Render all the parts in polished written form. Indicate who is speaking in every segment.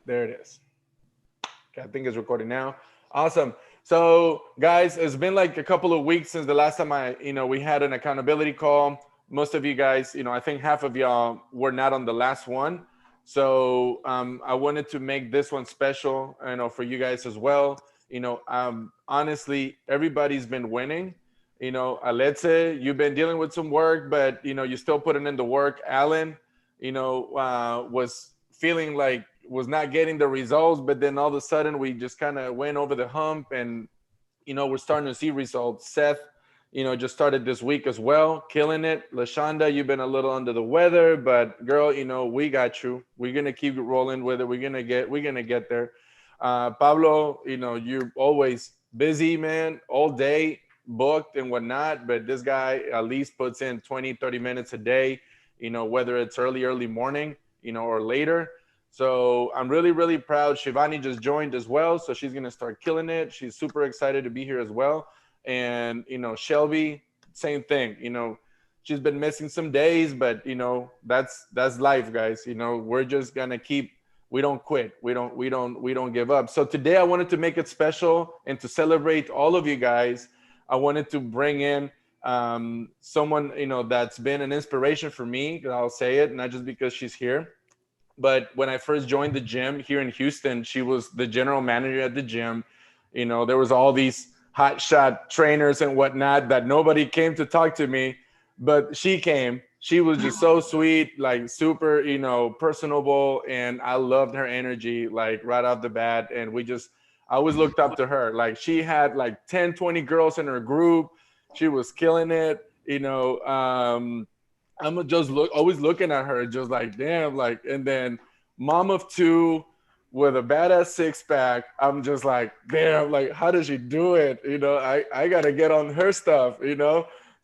Speaker 1: There it is. Okay, I think it's recording now. Awesome. So, guys, it's been like a couple of weeks since the last time we had an accountability call. Most of you guys, I think half of y'all were not on the last one. So, I wanted to make this one special, for you guys as well. Honestly, everybody's been winning. Aletze, you've been dealing with some work, but you're still putting in the work. Alan, was feeling like was not getting the results, but then all of a sudden we just kind of went over the hump, and we're starting to see results. Seth, just started this week as well, killing it. Lashonda, you've been a little under the weather, but girl, we got you. We're gonna keep rolling with it. We're gonna get there. Pablo, you're always busy, man, all day, booked and whatnot, but this guy at least puts in 20, 30 minutes a day, whether it's early morning, or later. So I'm really, really proud. Shivani just joined as well, so she's gonna start killing it. She's super excited to be here as well. And Shelby, same thing. She's been missing some days, but that's life, guys. We're just gonna keep. We don't quit. We don't give up. So today I wanted to make it special and to celebrate all of you guys. I wanted to bring in someone that's been an inspiration for me. I'll say it, not just because she's here, but when I first joined the gym here in Houston, she was the general manager at the gym. There was all these hot shot trainers and whatnot that nobody came to talk to me, but she came. She was just so sweet, like super, personable, and I loved her energy, like right off the bat. And I always looked up to her. Like she had like 10, 20 girls in her group. She was killing it. I'm just always looking at her, just like damn, like. And then mom of two with a badass six pack. I'm just like damn, like how does she do it? I gotta get on her stuff.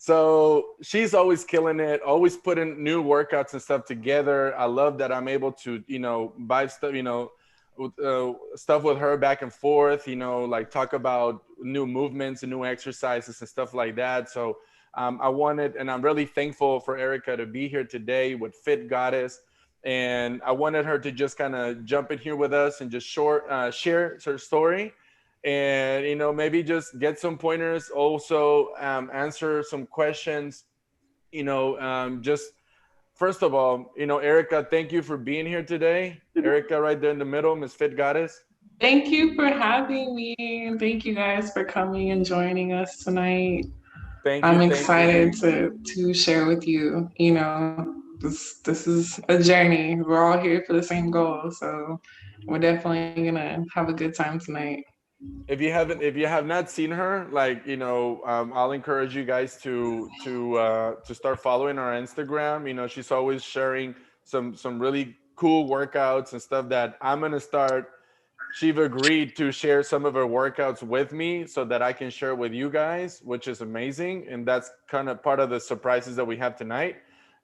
Speaker 1: So she's always killing it, always putting new workouts and stuff together. I love that I'm able to buy stuff, stuff with her back and forth. Like talk about new movements and new exercises and stuff like that. So I wanted, and I'm really thankful for Erica to be here today with Fit Goddess. And I wanted her to just kind of jump in here with us and just share her story, and maybe just get some pointers. Also, answer some questions. Just first of all, Erica, thank you for being here today. Erica, right there in the middle, Miss Fit Goddess.
Speaker 2: Thank you for having me. And thank you guys for coming and joining us tonight.
Speaker 1: Thank you,
Speaker 2: I'm
Speaker 1: thank you.
Speaker 2: excited to share with you. This is a journey. We're all here for the same goal. So we're definitely gonna have a good time tonight.
Speaker 1: If you have not seen her, like I'll encourage you guys to start following her on Instagram. She's always sharing some really cool workouts and stuff that I'm gonna start. She've agreed to share some of her workouts with me so that I can share with you guys, which is amazing. And that's kind of part of the surprises that we have tonight.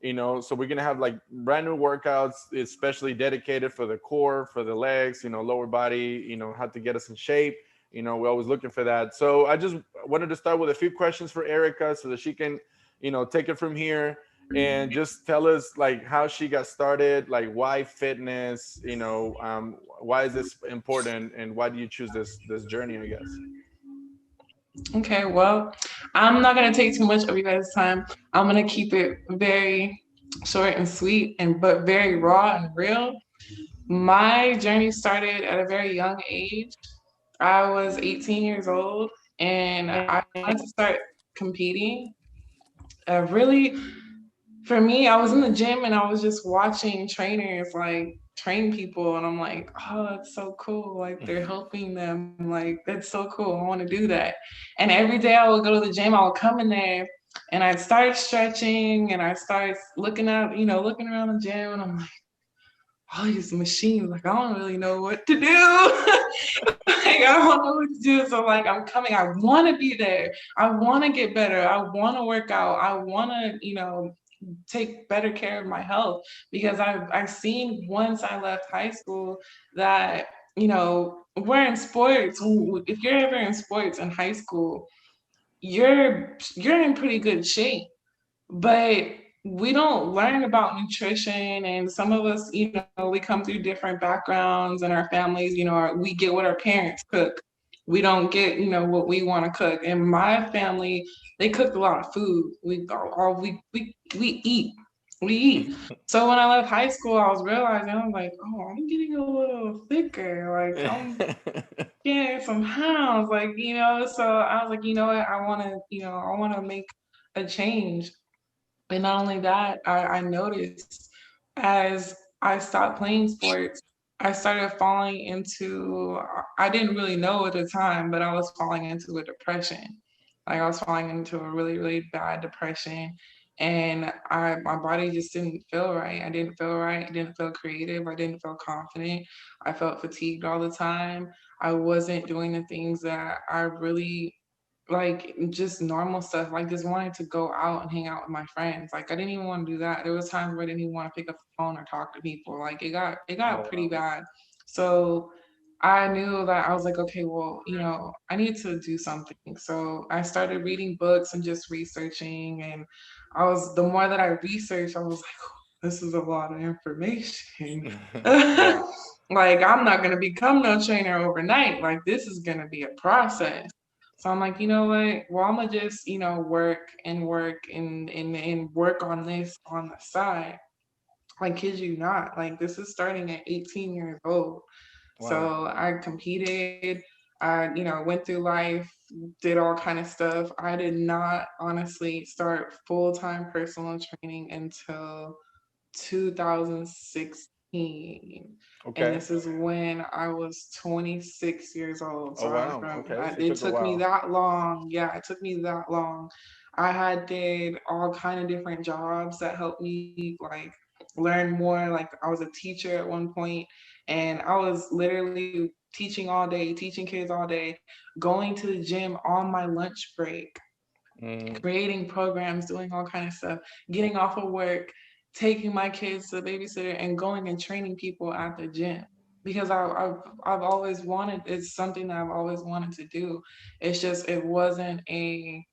Speaker 1: So we're gonna have like brand new workouts, especially dedicated for the core, for the legs, lower body, how to get us in shape. We're always looking for that. So I just wanted to start with a few questions for Erica so that she can, take it from here and just tell us like how she got started, like why fitness, why is this important, and why do you choose this journey, I guess.
Speaker 2: Okay, well, I'm not gonna take too much of you guys' time. I'm gonna keep it very short and sweet and but very raw and real. My journey started at a very young age. I was 18 years old and I wanted to start competing. Really, for me, I was in the gym and I was just watching trainers like train people, and I'm like, oh, that's so cool. Like they're helping them. Like that's so cool. I want to do that. And every day I would go to the gym, I would come in there and I'd start stretching and I start looking out, looking around the gym, and I'm like, all these machines, like I don't really know what to do. Like I don't know what to do. So like I'm coming, I want to be there. I want to get better. I want to work out. I want to, take better care of my health because I've seen once I left high school that we're in sports. If you're ever in sports in high school, you're in pretty good shape, but we don't learn about nutrition, and some of us, we come through different backgrounds in our families. We get what our parents cook. We don't get what we want to cook. In my family, they cooked a lot of food. We eat, we eat. So when I left high school, I was realizing, I'm like, oh, I'm getting a little thicker, like I'm getting some pounds, like so I was like, you know what, I want to make a change. And not only that, I noticed as I stopped playing sports, I started falling into, I didn't really know at the time, but I was falling into a depression. Like I was falling into a really, really bad depression. And my body just didn't feel right. I didn't feel right. I didn't feel creative. I didn't feel confident. I felt fatigued all the time. I wasn't doing the things that I really like, just normal stuff, like just wanting to go out and hang out with my friends. Like I didn't even want to do that. There was times where I didn't even want to pick up the phone or talk to people. Like it got
Speaker 1: Oh
Speaker 2: pretty
Speaker 1: wow.
Speaker 2: bad. So I knew that I was like, okay, well, I need to do something. So I started reading books and just researching. And the more that I researched, I was like, "Oh, this is a lot of information."
Speaker 1: Yeah.
Speaker 2: Like I'm not gonna become no trainer overnight. Like this is gonna be a process. So I'm like, you know what? Well, I'm gonna just, work and work and work on this on the side. I kid you not. Like this is starting at 18 years old.
Speaker 1: Wow.
Speaker 2: So I competed. I, went through life, did all kind of stuff. I did not honestly start full-time personal training until 2016. And
Speaker 1: Okay.
Speaker 2: this is when I was 26 years old.
Speaker 1: Oh
Speaker 2: So
Speaker 1: wow. Okay. So it
Speaker 2: it
Speaker 1: took a
Speaker 2: took me
Speaker 1: while.
Speaker 2: that long. Yeah, it took me that long. I had did all kind of different jobs that helped me like learn more. Like I was a teacher at one point, and I was literally teaching all day, teaching kids all day, going to the gym on my lunch break,
Speaker 1: Mm,
Speaker 2: creating programs, doing all kind of stuff, getting off of work, taking my kids to the babysitter, and going and training people at the gym. Because I've always wanted, it's something that I've always wanted to do. It's just it wasn't a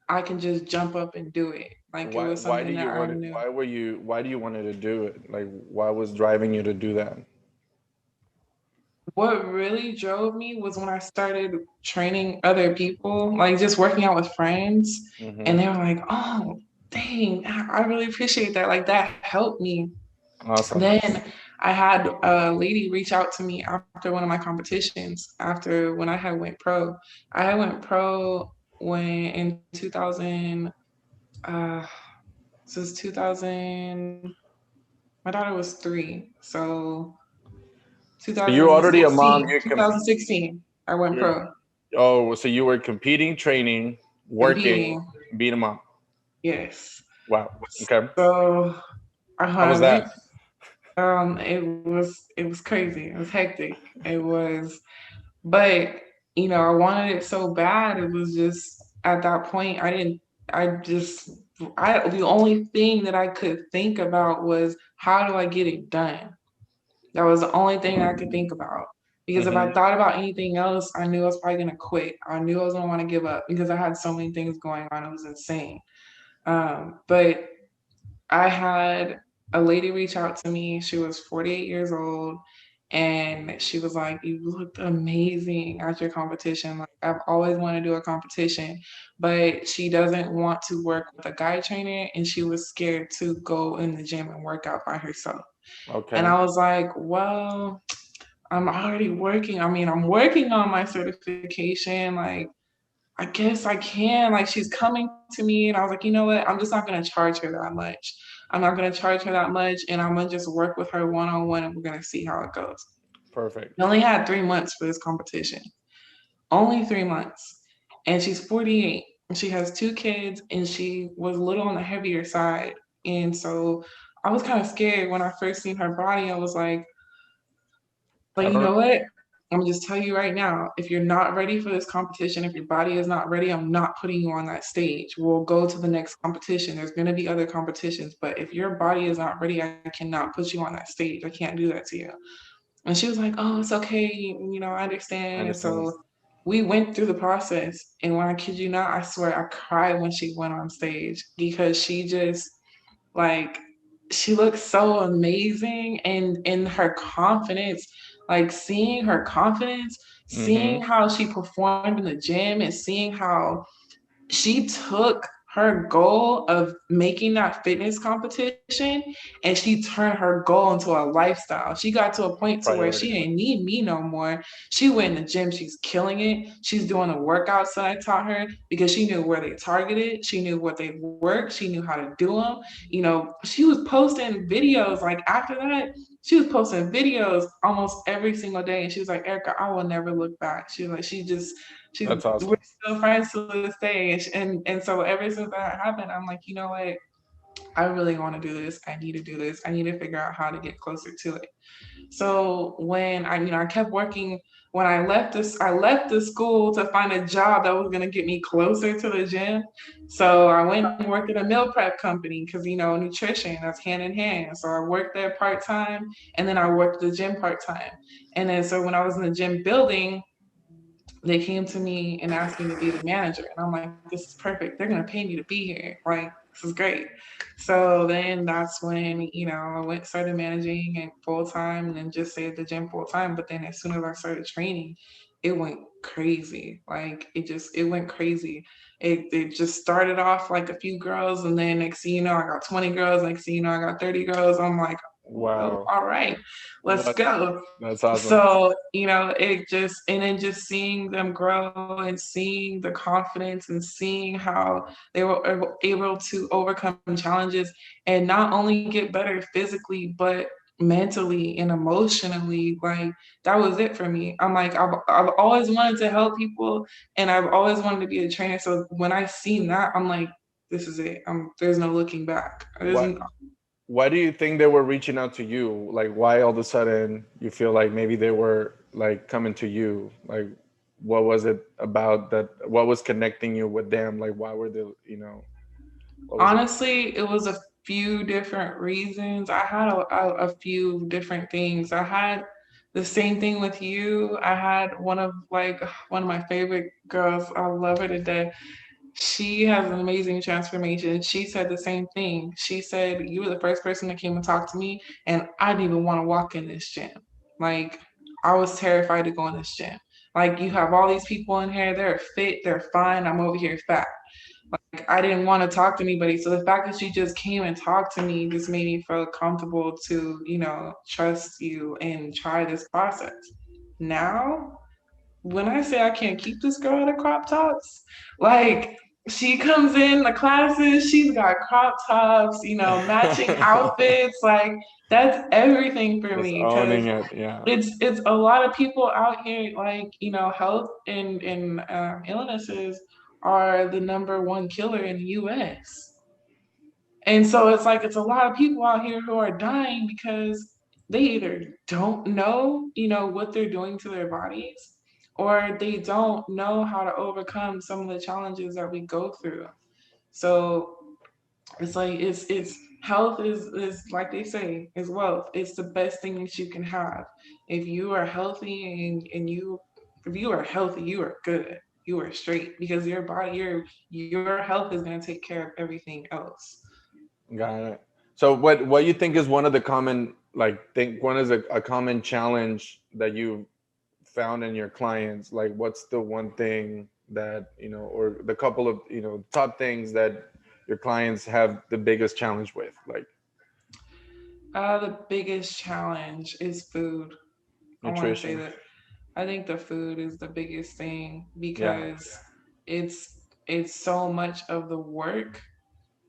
Speaker 2: I can just jump up and do it. Like it was
Speaker 1: why do
Speaker 2: something
Speaker 1: you
Speaker 2: that I
Speaker 1: want it?
Speaker 2: knew.
Speaker 1: Why do you wanted to do it? Like why was driving you to do that?
Speaker 2: What really drove me was when I started training other people, like just working out with friends, and
Speaker 1: Mm-hmm.
Speaker 2: they were like, "Oh, dang, I really appreciate that. Like that helped me."
Speaker 1: Awesome.
Speaker 2: Then I had a lady reach out to me after one of my competitions, after when I had went pro. I had went pro when in 2000, uh, this is 2000, my daughter was 3. So
Speaker 1: So you're already a mom.
Speaker 2: 2016, I went
Speaker 1: You're
Speaker 2: pro.
Speaker 1: oh, so you were competing, training, working,
Speaker 2: Competing,
Speaker 1: being a mom.
Speaker 2: yes.
Speaker 1: Wow. Okay.
Speaker 2: So
Speaker 1: How was
Speaker 2: this,
Speaker 1: that?
Speaker 2: it was crazy. It was hectic. It was, but I wanted it so bad. It was just at that point, I didn't. I just, the only thing that I could think about was how do I get it done. That was the only thing I could think about. Because if I
Speaker 1: Mm-hmm.
Speaker 2: thought about anything else, I knew I was probably gonna quit. I knew I was gonna want to give up because I had so many things going on. It was insane. But I had a lady reach out to me. She was 48 years old. And she was like, "You looked amazing at your competition. Like, I've always wanted to do a competition, but she doesn't want to work with a guy trainer. And she was scared to go in the gym and work out by herself." And
Speaker 1: Okay.
Speaker 2: I was like, "Well, I'm already working. I mean, I'm working on my certification. Like, I guess I can." Like she's coming to me, and I was like, you know what? I'm just not gonna charge her that much. I'm not gonna charge her that much, and I'm gonna just work with her one on one, and we're gonna see how it goes.
Speaker 1: Perfect.
Speaker 2: I only had 3 months for this competition, only 3 months, and she's 48. And she has 2 kids, and she was a little on the heavier side, and so I was kind of scared when I first seen her body. I was like,
Speaker 1: I
Speaker 2: but you
Speaker 1: don't.
Speaker 2: know what? I'm gonna just tell you right now, if you're not ready for this competition, if your body is not ready, I'm not putting you on that stage. We'll go to the next competition. There's gonna be other competitions, but if your body is not ready, I cannot put you on that stage. I can't do that to you. And she was like, "Oh, it's okay. I
Speaker 1: I
Speaker 2: understand." And
Speaker 1: understand.
Speaker 2: so we went through the process. And when I kid you not, I swear I cried when she went on stage because she just Like she looks so amazing, and in her confidence, like seeing her confidence,
Speaker 1: Mm-hmm.
Speaker 2: seeing how she performed in the gym, and seeing how she took her goal of making that fitness competition and she turned her goal into a lifestyle. She got to a point to where she
Speaker 1: Priority.
Speaker 2: didn't need me no more. She went in the gym, she's killing it. She's doing the workouts that I taught her because she knew where they targeted, she knew what they worked, she knew how to do them. She was posting videos like after that. She was posting videos almost every single day, and she was like, "Erica, I will never look back." She was like, she's
Speaker 1: That's
Speaker 2: we're
Speaker 1: awesome.
Speaker 2: still friends to this day. And so ever since that happened, I'm like, you know what? I really want to do this. I need to do this. I need to figure out how to get closer to it. So when I kept working. When I left the school to find a job that was gonna get me closer to the gym. So I went and worked at a meal prep company because nutrition, that's hand in hand. So I worked there part time, and then I worked at the gym part time. And then so when I was in the gym building, they came to me and asked me to be the manager. And I'm like, this is perfect. They're going to pay me to be here. Like, this is great. So then that's when, I started managing and full time and then just stayed at the gym full time. But then as soon as I started training, it went crazy. Like, it went crazy. It just started off like a few girls. And then next thing you know, I got 20 girls. Next thing you know, I got 30 girls. I'm like, well,
Speaker 1: Wow.
Speaker 2: all right, let's
Speaker 1: What?
Speaker 2: go.
Speaker 1: That's awesome.
Speaker 2: So, it just, and then just seeing them grow and seeing the confidence and seeing how they were able to overcome challenges and not only get better physically, but mentally and emotionally. Like, that was it for me. I'm like, I've always wanted to help people, and I've always wanted to be a trainer. So when I seen that, I'm like, this is it. There's no looking back.
Speaker 1: What? Why do you think they were reaching out to you? Like, why all of a sudden you feel like maybe they were like coming to you? Like, what was it about that? What was connecting you with them? Like, why were they, what was it?
Speaker 2: Honestly, it was a few different reasons. I had a few different things. I had the same thing with you. I had one of my favorite girls. I love her to death. She has an amazing transformation. She said the same thing. She said, "You were the first person that came and talked to me, and I didn't even want to walk in this gym. Like, I was terrified to go in this gym. Like, you have all these people in here, they're fit, they're fine. I'm over here fat. Like, I didn't want to talk to anybody. So the fact that you just came and talked to me just made me feel comfortable to, trust you and try this process. Now, when I say I can't keep this girl in the crop tops, like, she comes in the classes, she's got crop tops, matching outfits. Like, that's everything for
Speaker 1: Just
Speaker 2: me because
Speaker 1: owning it. Yeah.
Speaker 2: it's a lot of people out here, like, health and illnesses are the number one killer in the US. And so it's like it's a lot of people out here who are dying because they either don't know, what they're doing to their bodies, or they don't know how to overcome some of the challenges that we go through. So it's like it's health is like they say, is wealth. It's the best thing that you can have. If you are healthy and you if you are healthy, you are good. You are straight because your body, your health is gonna take care of everything else.
Speaker 1: Got it. So what you think is one of the common like think one is a common challenge that you found in your clients? Like, what's the one thing that or the couple of top things that your clients have the biggest challenge with? Like
Speaker 2: The biggest challenge is food. I want to say
Speaker 1: nutrition.
Speaker 2: that I think the food is the biggest thing
Speaker 1: Yeah.
Speaker 2: because it's so much of the work.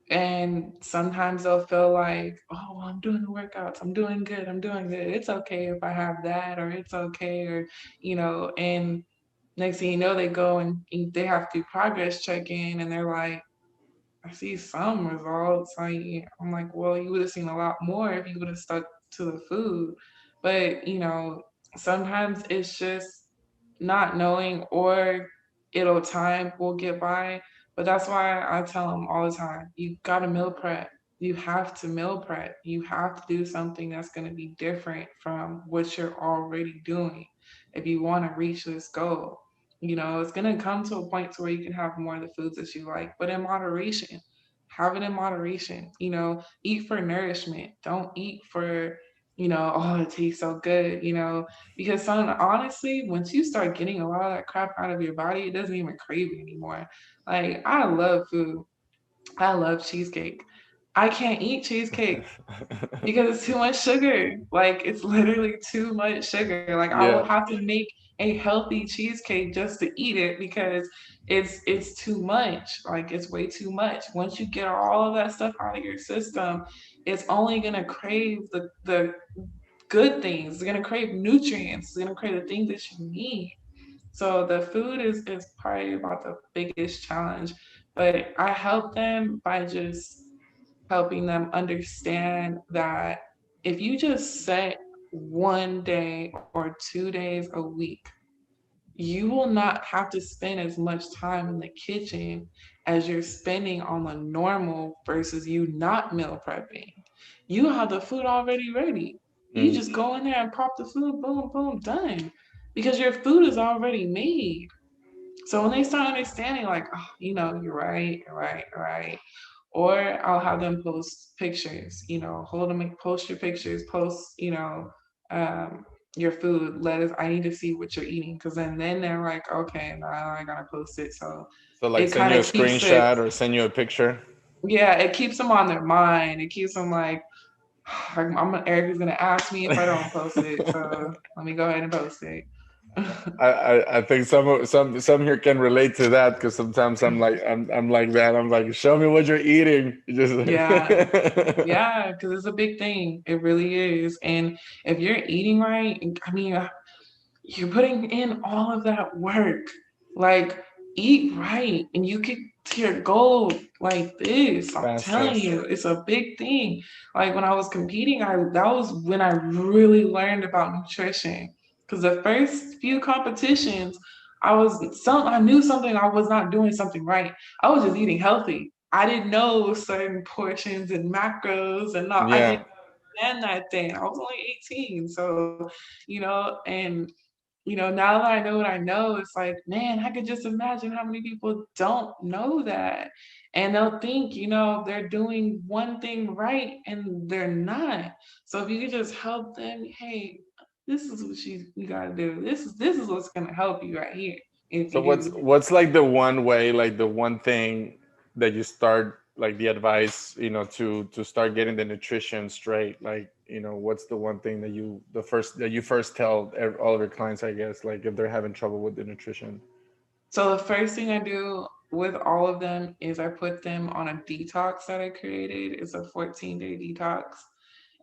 Speaker 2: And sometimes they'll feel like, oh, well, I'm doing the workouts, I'm doing good, I'm doing good. It's okay if I have that, or it's okay, or and next thing you know, they go and they have to do progress check in, and they're like, I see some results. I'm like, well, you would have seen a lot more if you would have stuck to the food. But, sometimes it's just not knowing, or time will get by. But that's why I tell them all the time, you got to meal prep. You have to meal prep. You have to do something that's going to be different from what you're already doing if you want to reach this goal. It's going to come to a point to where you can have more of the foods that you like, but in moderation. have it in moderation. Eat for nourishment. Don't eat for, oh, it tastes so good, because honestly, once you start getting a lot of that crap out of your body, it doesn't even crave it anymore. Like, I love food. I love cheesecake. I can't eat cheesecake because it's too much sugar. Like, it's literally too much sugar. Like, I will
Speaker 1: Yeah.
Speaker 2: have to make a healthy cheesecake just to eat it because it's too much. Like, it's way too much. Once you get all of that stuff out of your system, it's only gonna crave the good things. It's gonna crave nutrients. It's gonna crave the things that you need. So the food is probably about the biggest challenge. But I help them by just helping them understand that if you just set 1 day or 2 days a week, you will not have to spend as much time in the kitchen as you're spending on the normal versus you not meal prepping. You have the food already ready. You
Speaker 1: Mm.
Speaker 2: just go in there and prop the food, boom, boom, done. Because your food is already made. So when they start understanding, like, oh, you're right, you're right, you're right. Or I'll have them post pictures, hold them, post your pictures, post, um, your food. Let us, I need to see what you're eating. Cause then they're like, okay, no, I gotta post it. So
Speaker 1: So like
Speaker 2: it
Speaker 1: send
Speaker 2: kind
Speaker 1: you a
Speaker 2: of keeps it,
Speaker 1: screenshot or send you a picture.
Speaker 2: yeah, it keeps them on their mind. It keeps them like, Eric is gonna ask me if I don't post it. So let me go ahead and post it.
Speaker 1: I think some here can relate to that because sometimes I'm like that. I'm like, show me what you're eating. You just
Speaker 2: Yeah, yeah, because it's a big thing. It really is. And if you're eating right, I mean, you're putting in all of that work. Like, eat right, and you get to your goal like this. I'm telling
Speaker 1: faster.
Speaker 2: you, it's a big thing. Like when I was competing, I that was when I really learned about nutrition. Because the first few competitions, I knew something I was not doing something right. I was just eating healthy. I didn't know certain portions and macros, and not I didn't
Speaker 1: Yeah.
Speaker 2: understand that thing. I was only 18, so and now that I know what I know, it's like, man, I could just imagine how many people don't know that. And they'll think, they're doing one thing right and they're not. So if you could just help them, hey, this is what you gotta do. This is what's gonna help you right here. If
Speaker 1: So
Speaker 2: you do
Speaker 1: what's like the one way, like the one thing that you start like the advice, to start getting the nutrition straight? Like, what's the one thing that you first tell all of your clients, I guess, like if they're having trouble with the nutrition?
Speaker 2: So the first thing I do with all of them is I put them on a detox that I created. It's a 14-day detox.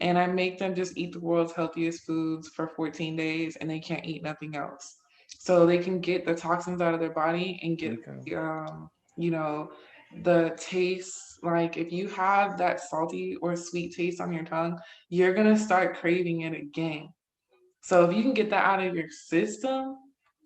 Speaker 2: And I make them just eat the world's healthiest foods for 14 days and they can't eat nothing else. So they can get the toxins out of their body and get
Speaker 1: Okay.
Speaker 2: you know, the taste. Like if you have that salty or sweet taste on your tongue, you're gonna start craving it again. So if you can get that out of your system,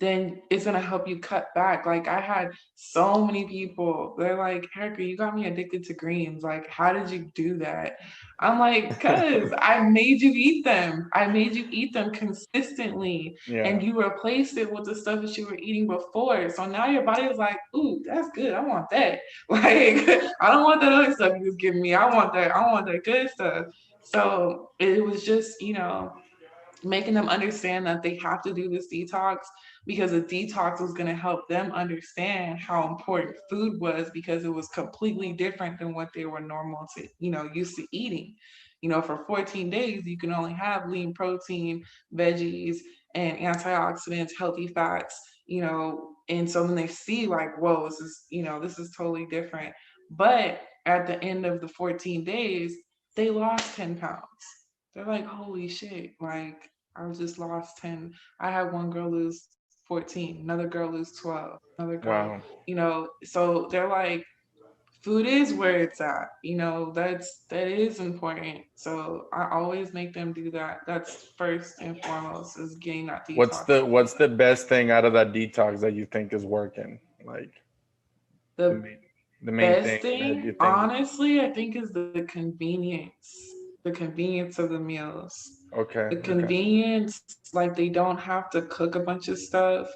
Speaker 2: then it's gonna help you cut back. Like I had so many people, they're like, Erica, you got me addicted to greens. Like, how did you do that? I'm like, cause I made you eat them. I made you eat them consistently.
Speaker 1: Yeah.
Speaker 2: And you replaced it with the stuff that you were eating before. So now your body is like, ooh, that's good. I want that. Like, I don't want that other stuff you was giving me. I want that good stuff. So it was just, making them understand that they have to do this detox because the detox was going to help them understand how important food was because it was completely different than what they were normal to, used to eating. For 14 days, you can only have lean protein, veggies, and antioxidants, healthy fats, and so when they see like, whoa, this is totally different. But at the end of the 14 days, they lost 10 pounds. They're like, holy shit, like I just lost 10. I had one girl lose 14, another girl lose 12, another girl,
Speaker 1: Wow.
Speaker 2: so they're like, food is where it's at, that is important. So I always make them do that. That's first and foremost is getting that detox out.
Speaker 1: What's the best thing out of that detox that you think is working? Like the
Speaker 2: The
Speaker 1: main the main
Speaker 2: best
Speaker 1: thing that
Speaker 2: thing,
Speaker 1: you think.
Speaker 2: honestly, I think is the convenience of the meals.
Speaker 1: Okay.
Speaker 2: The
Speaker 1: Okay.
Speaker 2: convenience, like they don't have to cook a bunch of stuff.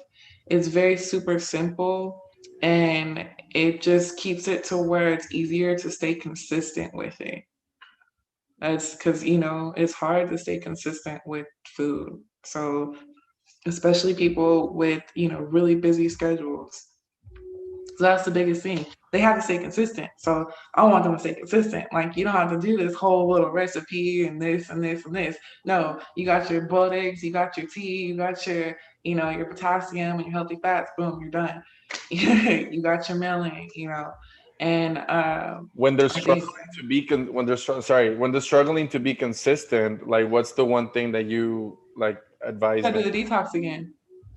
Speaker 2: It's very super simple. And it just keeps it to where it's easier to stay consistent with it. That's because, it's hard to stay consistent with food. So, especially people with, really busy schedules. So that's the biggest thing. They have to stay consistent. So I want them to stay consistent. Like you don't have to do this whole little recipe and this and this and this. No, you got your boiled eggs, you got your tea, you got your potassium and your healthy fats. Boom, you're done. You got your milling, and
Speaker 1: When they're
Speaker 2: I think
Speaker 1: struggling to be when they're sorry, when they're struggling to be consistent, like what's the one thing that you like advise
Speaker 2: I
Speaker 1: them?
Speaker 2: do the detox again.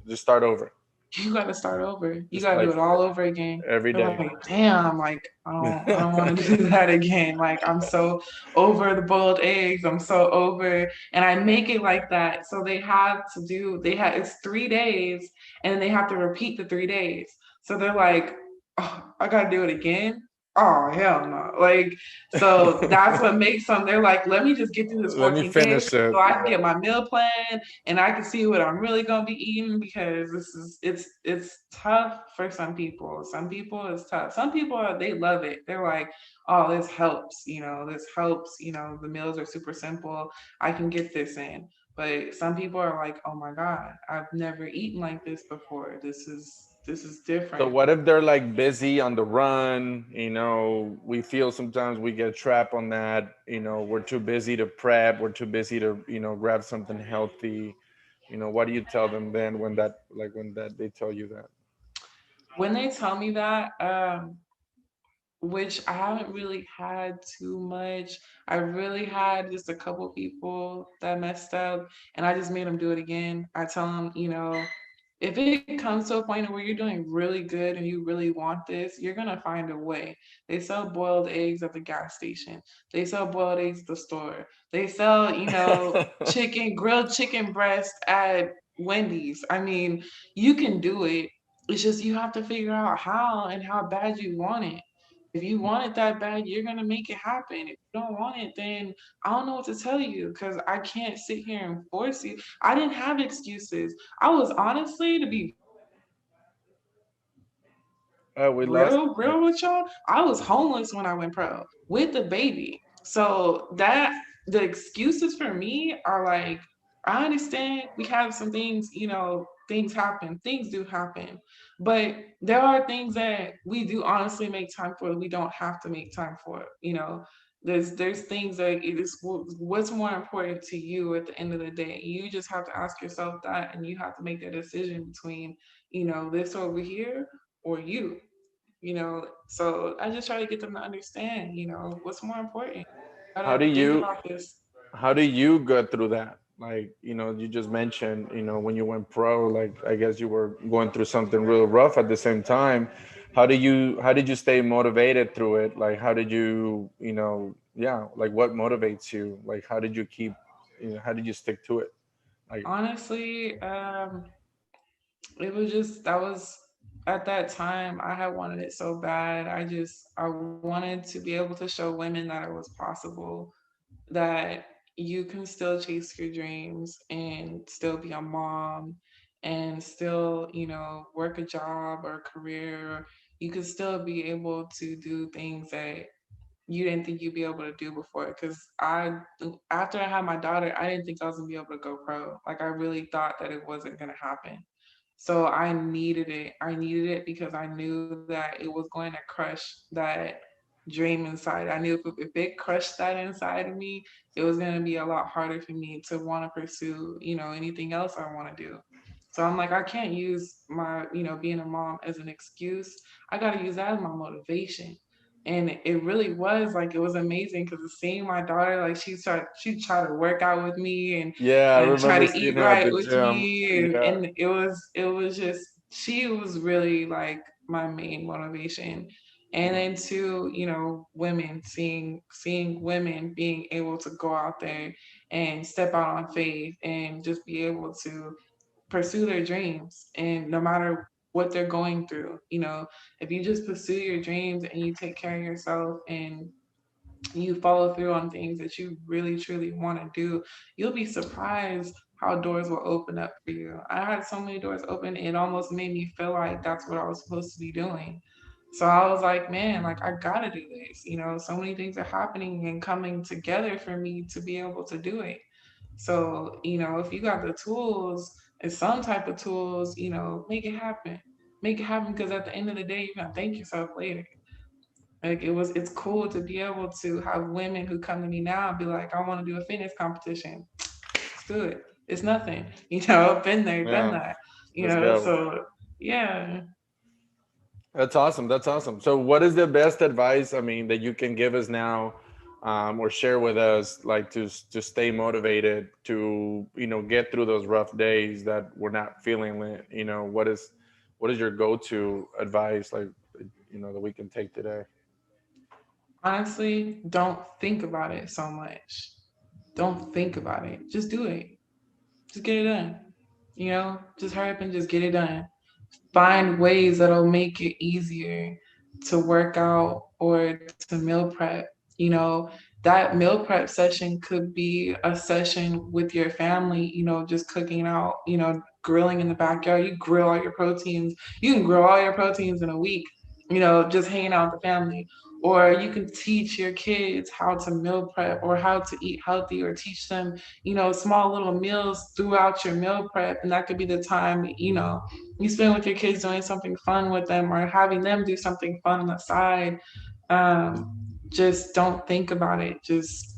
Speaker 1: Just start over.
Speaker 2: You got to start over. You
Speaker 1: Just
Speaker 2: got to
Speaker 1: like
Speaker 2: do it all over again.
Speaker 1: every
Speaker 2: They're
Speaker 1: day.
Speaker 2: like, damn, like I don't want to do that again. Like I'm so over the boiled eggs. I'm so over, and I make it like that. So it's 3 days, and they have to repeat the 3 days. So they're like, oh, I gotta do it again. Oh hell no! Like so that's what makes them. They're like, let me just get through this
Speaker 1: Let me
Speaker 2: 14 days
Speaker 1: finish it.
Speaker 2: so I can get my meal plan and I can see what I'm really gonna be eating because it's tough for some people. Some people it's tough. Some people they love it. They're like, oh, this helps. This helps. The meals are super simple. I can get this in. But some people are like, oh my god, I've never eaten like this before. This is
Speaker 1: So
Speaker 2: different.
Speaker 1: what if they're like busy on the run? We feel sometimes we get trapped on that. We're too busy to prep. We're too busy to, grab something healthy. What do you tell them then when that they tell you that?
Speaker 2: When they tell me that, which I haven't really had too much. I really had just a couple people that messed up, and I just made them do it again. I tell them, if it comes to a point where you're doing really good and you really want this, you're gonna find a way. They sell boiled eggs at the gas station. They sell boiled eggs at the store. They sell, grilled chicken breast at Wendy's. I mean, you can do it. It's just you have to figure out how and how bad you want it. If you want it that bad, you're gonna make it happen. If you don't want it, then I don't know what to tell you because I can't sit here and force you. I didn't have excuses. I was honestly, to be
Speaker 1: We lost.
Speaker 2: real with y'all, I was homeless when I went pro with the baby. So that the excuses for me are like, I understand we have some things, things happen, things do happen. But there are things that we do honestly make time for, we don't have to make time for. There's things that it is what's more important to you at the end of the day. You just have to ask yourself that and you have to make that decision between, this over here or so I just try to get them to understand, what's more important.
Speaker 1: How do
Speaker 2: Gotta think
Speaker 1: you
Speaker 2: about this.
Speaker 1: how do you go through that? Like, you just mentioned, when you went pro, like I guess you were going through something real rough at the same time. How did you stay motivated through it? Like how did you, yeah, like what motivates you? Like how did you stick to it? Like
Speaker 2: Honestly, it was just that was at that time I had wanted it so bad. I wanted to be able to show women that it was possible, that you can still chase your dreams and still be a mom and still, work a job or a career. You could still be able to do things that you didn't think you'd be able to do before. Because after I had my daughter, I didn't think I was gonna be able to go pro. Like I really thought that it wasn't gonna happen. So I needed it. I needed it because I knew that it was going to crush that dream inside. I knew if it crushed that inside of me, it was going to be a lot harder for me to want to pursue, anything else I want to do. So I'm like, I can't use my, being a mom as an excuse. I got to use that as my motivation. And it really was like it was amazing because seeing my daughter, like she tried to work out with me
Speaker 1: yeah, I
Speaker 2: and try
Speaker 1: remember
Speaker 2: to
Speaker 1: seeing
Speaker 2: eat
Speaker 1: her at
Speaker 2: right
Speaker 1: the
Speaker 2: with
Speaker 1: gym.
Speaker 2: me,
Speaker 1: Yeah.
Speaker 2: and it was just she was really like my main motivation. And then too, women seeing women being able to go out there and step out on faith and just be able to pursue their dreams, and no matter what they're going through, if you just pursue your dreams and you take care of yourself and you follow through on things that you really truly want to do, you'll be surprised how doors will open up for you. I had so many doors open, it almost made me feel like that's what I was supposed to be doing. So I was like, man, like I gotta do this. So many things are happening and coming together for me to be able to do it. So, if you got the tools and some type of tools, make it happen. Make it happen because at the end of the day, you're gonna thank yourself later. Like it's cool to be able to have women who come to me now and be like, I want to do a fitness competition. Let's do it. It's nothing. Been there, done
Speaker 1: Yeah,
Speaker 2: that.
Speaker 1: let's go.
Speaker 2: So yeah.
Speaker 1: That's awesome. That's awesome. So, what is the best advice? I mean, that you can give us now, or share with us, like to stay motivated to get through those rough days that we're not feeling it. What is your go to advice, like that we can take today?
Speaker 2: Honestly, don't think about it so much. Don't think about it. Just do it. Just get it done. Just hurry up and just get it done. Find ways that'll make it easier to work out or to meal prep. That meal prep session could be a session with your family, just cooking out, grilling in the backyard. You grill all your proteins. You can grill all your proteins in a week, just hanging out with the family. Or you can teach your kids how to meal prep or how to eat healthy, or teach them, small little meals throughout your meal prep. And that could be the time, you spend with your kids doing something fun with them or having them do something fun on the side. Um, just don't think about it. Just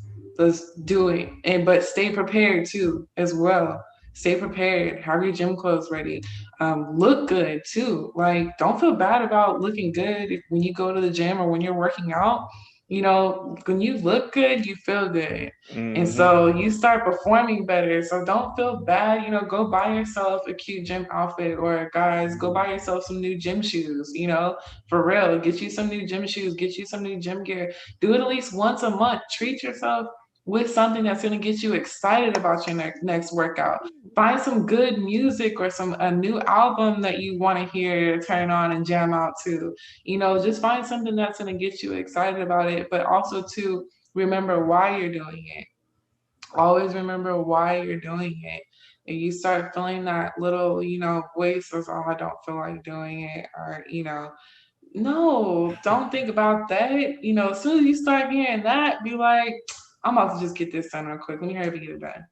Speaker 2: do it. But stay prepared too, as well. Stay prepared. Have your gym clothes ready. Look good too. Like, don't feel bad about looking good when you go to the gym or when you're working out. When you look good, you feel good. And
Speaker 1: Hmm.
Speaker 2: so you start performing better. So don't feel bad. Go buy yourself a cute gym outfit, or guys, go buy yourself some new gym shoes. For real, get you some new gym shoes, get you some new gym gear. Do it at least once a month. Treat yourself with something that's going to get you excited about your next workout. Find some good music or some a new album that you want to hear, turn on and jam out to. Just find something that's going to get you excited about it, but also to remember why you're doing it. Always remember why you're doing it. And you start feeling that little, voice says, oh, I don't feel like doing it, or, no, don't think about that. As soon as you start hearing that, be like, I'm about to just get this done real quick. Let me hurry up and get it done.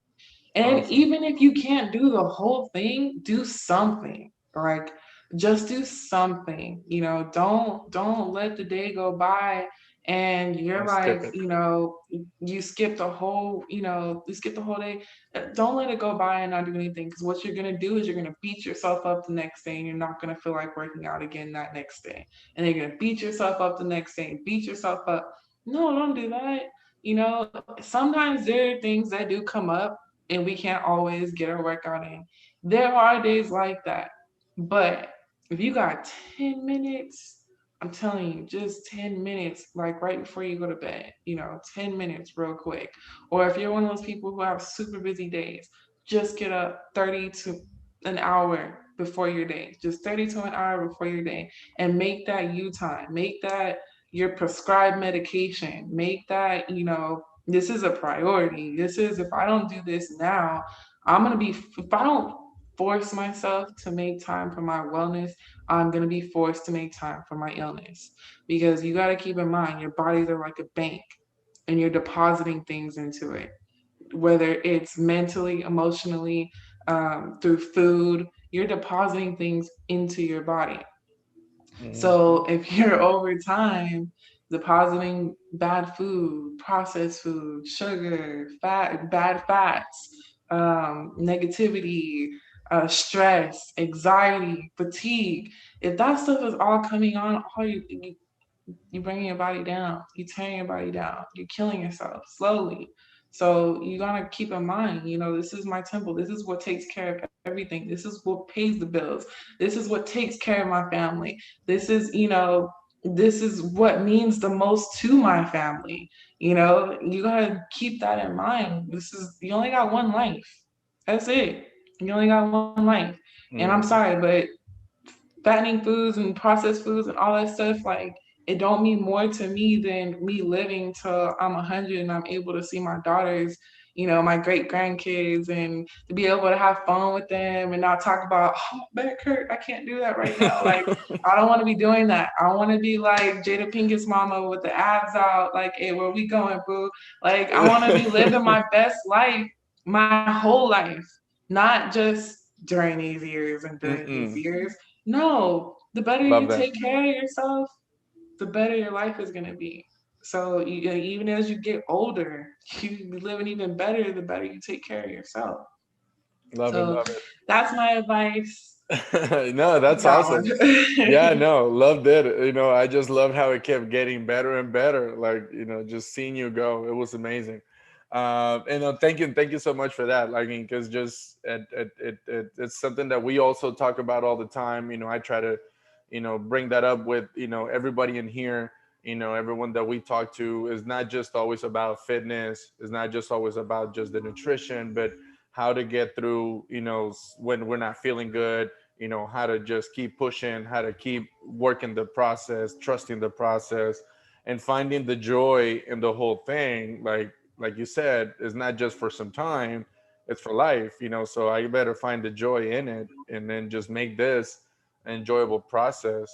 Speaker 2: And
Speaker 1: Awesome.
Speaker 2: even if you can't do the whole thing, do something. Like, just do something. Don't let the day go by and you're
Speaker 1: And
Speaker 2: like,
Speaker 1: skip it.
Speaker 2: you skip the whole day. Don't let it go by and not do anything, because what you're gonna do is you're gonna beat yourself up the next day and you're not gonna feel like working out again that next day. And then you're gonna beat yourself up the next day and beat yourself up. No, don't do that. Sometimes there are things that do come up and we can't always get our workout in. There are days like that. But if you got 10 minutes, I'm telling you, just 10 minutes, like right before you go to bed, 10 minutes real quick. Or if you're one of those people who have super busy days, just get up 30 to an hour before your day, just 30 to an hour before your day, and make that you time. Make that your prescribed medication. Make that, this is a priority. This is, if I don't do this now, if I don't force myself to make time for my wellness, I'm going to be forced to make time for my illness. Because you got to keep in mind, your bodies are like a bank and you're depositing things into it, whether it's mentally, emotionally, through food, you're depositing things into your body.
Speaker 1: Hmm.
Speaker 2: So if you're over time depositing bad food, processed food, sugar, fat, bad fats, negativity, stress, anxiety, fatigue, if that stuff is all coming on, you bringing your body down, you tearing your body down, you're killing yourself slowly. So you gotta keep in mind, this is my temple. This is what takes care of everything. This is what pays the bills. This is what takes care of my family. This is what means the most to my family. You gotta keep that in mind. You only got one life. That's it. You only got one life. And I'm sorry,
Speaker 1: Hmm.
Speaker 2: but fattening foods and processed foods and all that stuff, like, it don't mean more to me than me living till I'm 100 and I'm able to see my daughters, my great grandkids, and to be able to have fun with them and not talk about, oh, my back hurt, I can't do that right now. Like, I don't want to be doing that. I want to be like Jada Pinkett's mama with the abs out. Like, hey, where we going, boo? Like, I want to be living my best life, my whole life, not just during these years and during these
Speaker 1: Mm-mm.
Speaker 2: years. No, the better
Speaker 1: Love
Speaker 2: you
Speaker 1: that.
Speaker 2: take care of yourself, the better your life is going to be. So even as you get older, you be living even better the better you take care of yourself.
Speaker 1: Love it.
Speaker 2: So
Speaker 1: Love
Speaker 2: that's my advice.
Speaker 1: it. No,
Speaker 2: Keep
Speaker 1: that's awesome. Yeah,
Speaker 2: going.
Speaker 1: no, loved it. I just loved how it kept getting better and better. Like, just seeing you go, it was amazing. And thank you so much for that. I mean, because just it's something that we also talk about all the time. I try to, bring that up with everybody in here. Everyone that we talk to is not just always about fitness. It's not just always about just the nutrition, but how to get through. When we're not feeling good, how to just keep pushing, how to keep working the process, trusting the process, and finding the joy in the whole thing. Like you said, it's not just for some time, it's for life. So I better find the joy in it, and then just make this an enjoyable process.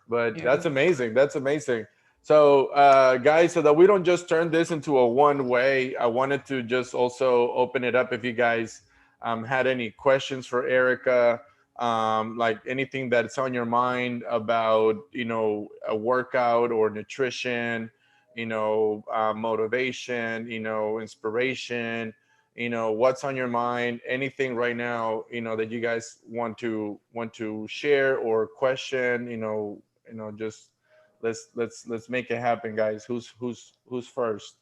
Speaker 1: But
Speaker 2: Yeah.
Speaker 1: that's amazing. That's amazing. So, guys, so that we don't just turn this into a one way, I wanted to just also open it up if you guys had any questions for Erica, like anything that's on your mind about, a workout or nutrition, motivation, inspiration, what's on your mind, anything right now, that you guys want to share or question, just let's make it happen, guys. Who's first?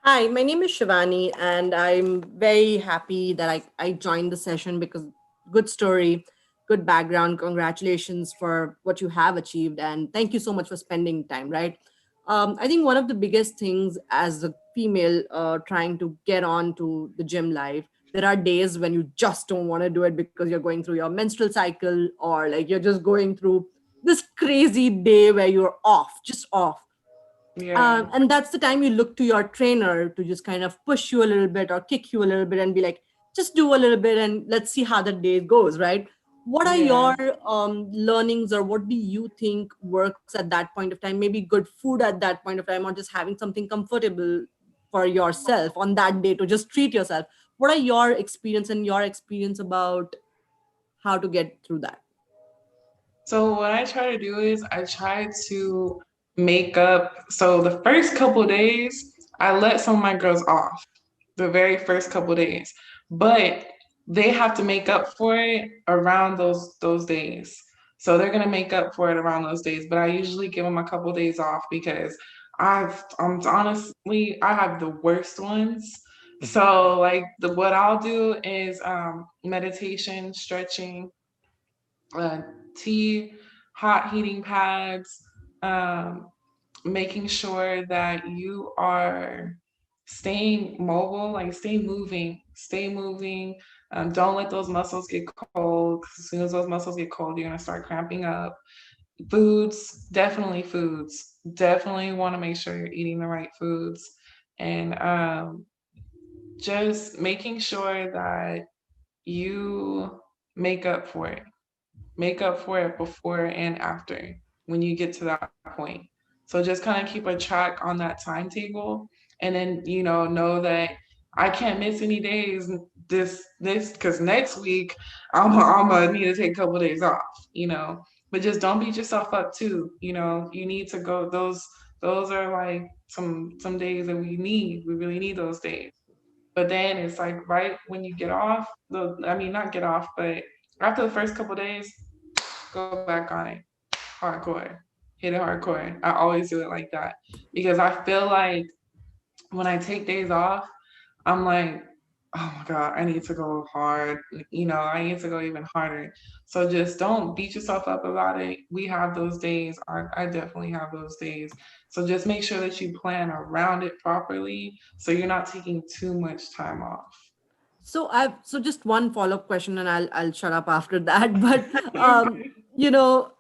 Speaker 3: Hi, my name is Shivani, and I'm very happy that I joined the session because good story, good background. Congratulations for what you have achieved, and thank you so much for spending time, right? I think one of the biggest things as a female trying to get on to the gym life, there are days when you just don't want to do it because you're going through your menstrual cycle, or like you're just going through this crazy day where you're off, just off.
Speaker 2: Yeah.
Speaker 3: And that's the time you look to your trainer to just kind of push you a little bit or kick you a little bit and be like, just do a little bit and let's see how the day goes, right? What are
Speaker 2: Yeah.
Speaker 3: your learnings, or what do you think works at that point of time? Maybe good food at that point of time, or just having something comfortable for yourself on that day to just treat yourself. What are your experience and your experience about how to get through that?
Speaker 2: So what I try to do is I try to make up. So the first couple days, I let some of my girls off the very first couple days, but they have to make up for it around those days. So they're gonna make up for it around those days. But I usually give them a couple days off because I'm honestly I have the worst ones. So like what I'll do is meditation, stretching, uh, tea, hot heating pads, um, making sure that you are staying mobile, like stay moving, stay moving. Don't let those muscles get cold. 'Cause as soon as those muscles get cold, you're gonna start cramping up. Foods, definitely foods. Definitely want to make sure you're eating the right foods, and just making sure that you make up for it, make up for it before and after when you get to that point. So just kind of keep a track on that timetable, and then know that I can't miss any days this because next week I'm gonna need to take a couple of days off, but just don't beat yourself up too. You need to go, those are like some days that we really need those days. But then it's like right when you get off, I mean not get off, but after the first couple of days, go back on it hardcore, hit it hardcore. I always do it like that because I feel like when I take days off, I'm like, oh my God, I need to go hard. I need to go even harder. So just don't beat yourself up about it. We have those days. I definitely have those days. So just make sure that you plan around it properly so you're not taking too much time off.
Speaker 3: So just one follow-up question, and I'll shut up after that. But um,
Speaker 2: Okay.
Speaker 3: you know,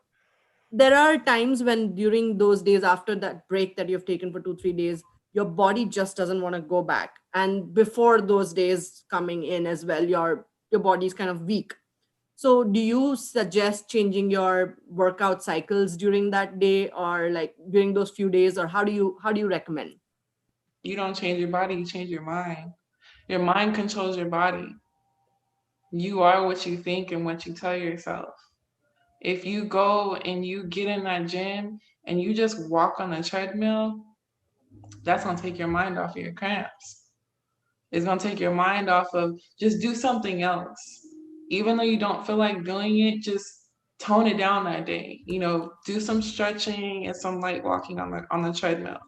Speaker 3: there are times when during those days after that break that you've taken for 2 3 days, your body just doesn't want to go back. And before those days coming in as well, your body's kind of weak. So do you suggest changing your workout cycles during that day, or like during those few days, or how do you recommend?
Speaker 2: You don't change your body, you change your mind. Your mind controls your body. You are what you think and what you tell yourself. If you go and you get in that gym and you just walk on the treadmill, that's gonna take your mind off of your cramps. It's gonna take your mind off of just do something else. Even though you don't feel like doing it, just tone it down that day. Do some stretching and some light walking on the treadmill.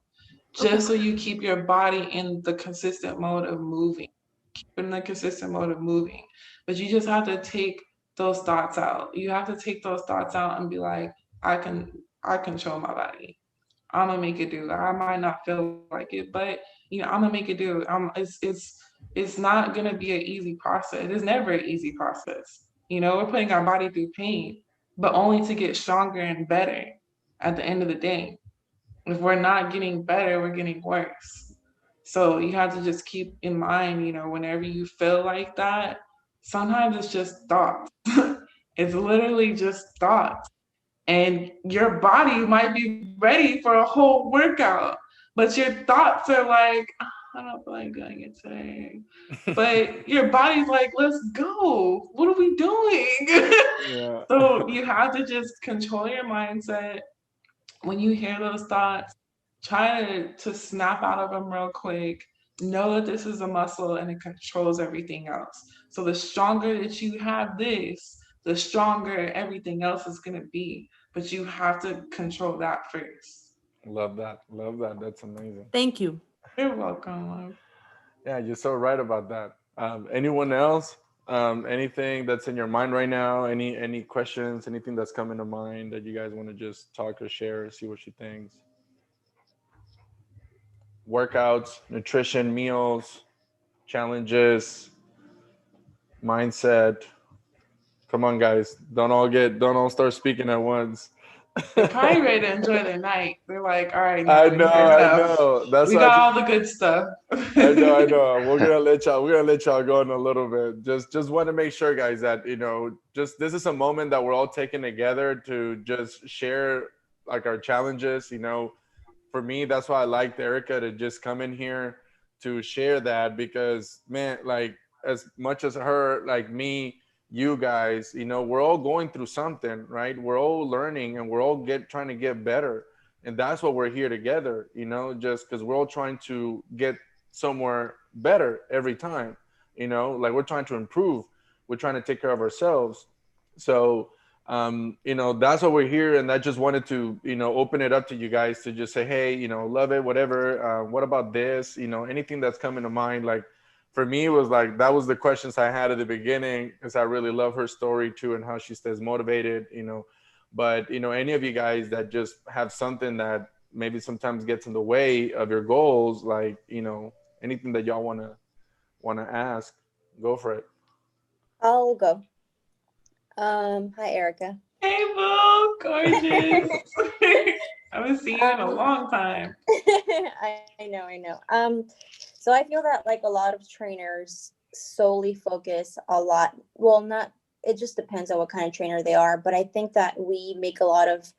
Speaker 3: Okay.
Speaker 2: Just so you keep your body in the consistent mode of moving. Keep in the consistent mode of moving. But you just have to take those thoughts out. You have to take those thoughts out and be like, I control my body. I'm gonna make it do. I might not feel like it, but I'm gonna make it do. It's not gonna be an easy process. It's never an easy process. We're putting our body through pain, but only to get stronger and better at the end of the day. If we're not getting better, we're getting worse. So you have to just keep in mind, whenever you feel like that, sometimes it's just thoughts. It's literally just thoughts. And your body might be ready for a whole workout, but your thoughts are like, I don't feel like doing it today. But your body's like, let's go. What are we doing?
Speaker 1: Yeah.
Speaker 2: So you have to just control your mindset. When you hear those thoughts, try to snap out of them real quick. Know that this is a muscle and it controls everything else. So the stronger that you have this, the stronger everything else is going to be. But you have to control that first.
Speaker 1: Love that. Love that. That's amazing.
Speaker 3: Thank you.
Speaker 2: You're welcome, love.
Speaker 1: Yeah, you're so right about that. Anyone else? Anything that's in your mind right now? Any questions? Anything that's coming to mind that you guys want to just talk or share? See what she thinks. Workouts, nutrition, meals, challenges, mindset. Come on, guys! Don't all start speaking at once.
Speaker 2: They're probably ready to enjoy their night. They're like, all right,
Speaker 1: I
Speaker 2: now
Speaker 1: know,
Speaker 2: here's
Speaker 1: I
Speaker 2: enough.
Speaker 1: know. That's
Speaker 2: We
Speaker 1: why
Speaker 2: got all the good stuff.
Speaker 1: I know, I know. We're gonna let y'all go in a little bit. Just want to make sure, guys, that just this is a moment that we're all taking together to just share like our challenges. For me, that's why I liked Erica to just come in here to share that because man, like as much as her, like me, you guys, we're all going through something, right? We're all learning and we're all trying to get better. And that's what we're here together, just because we're all trying to get somewhere better every time, like we're trying to improve. We're trying to take care of ourselves. So that's what we're here, and I just wanted to open it up to you guys to just say, hey, love it, whatever, what about this, anything that's coming to mind. Like for me, it was like that was the questions I had at the beginning because I really love her story too and how she stays motivated. But any of you guys that just have something that maybe sometimes gets in the way of your goals, like anything that y'all wanna ask, go for it.
Speaker 4: I'll go. Hi, Erica.
Speaker 2: Hey, Boo, gorgeous. I haven't seen you in a
Speaker 4: Um,
Speaker 2: long time.
Speaker 4: I know, I know. So I feel that like a lot of trainers solely focus a lot. Well, not. It just depends on what kind of trainer they are, but I think that we make a lot of,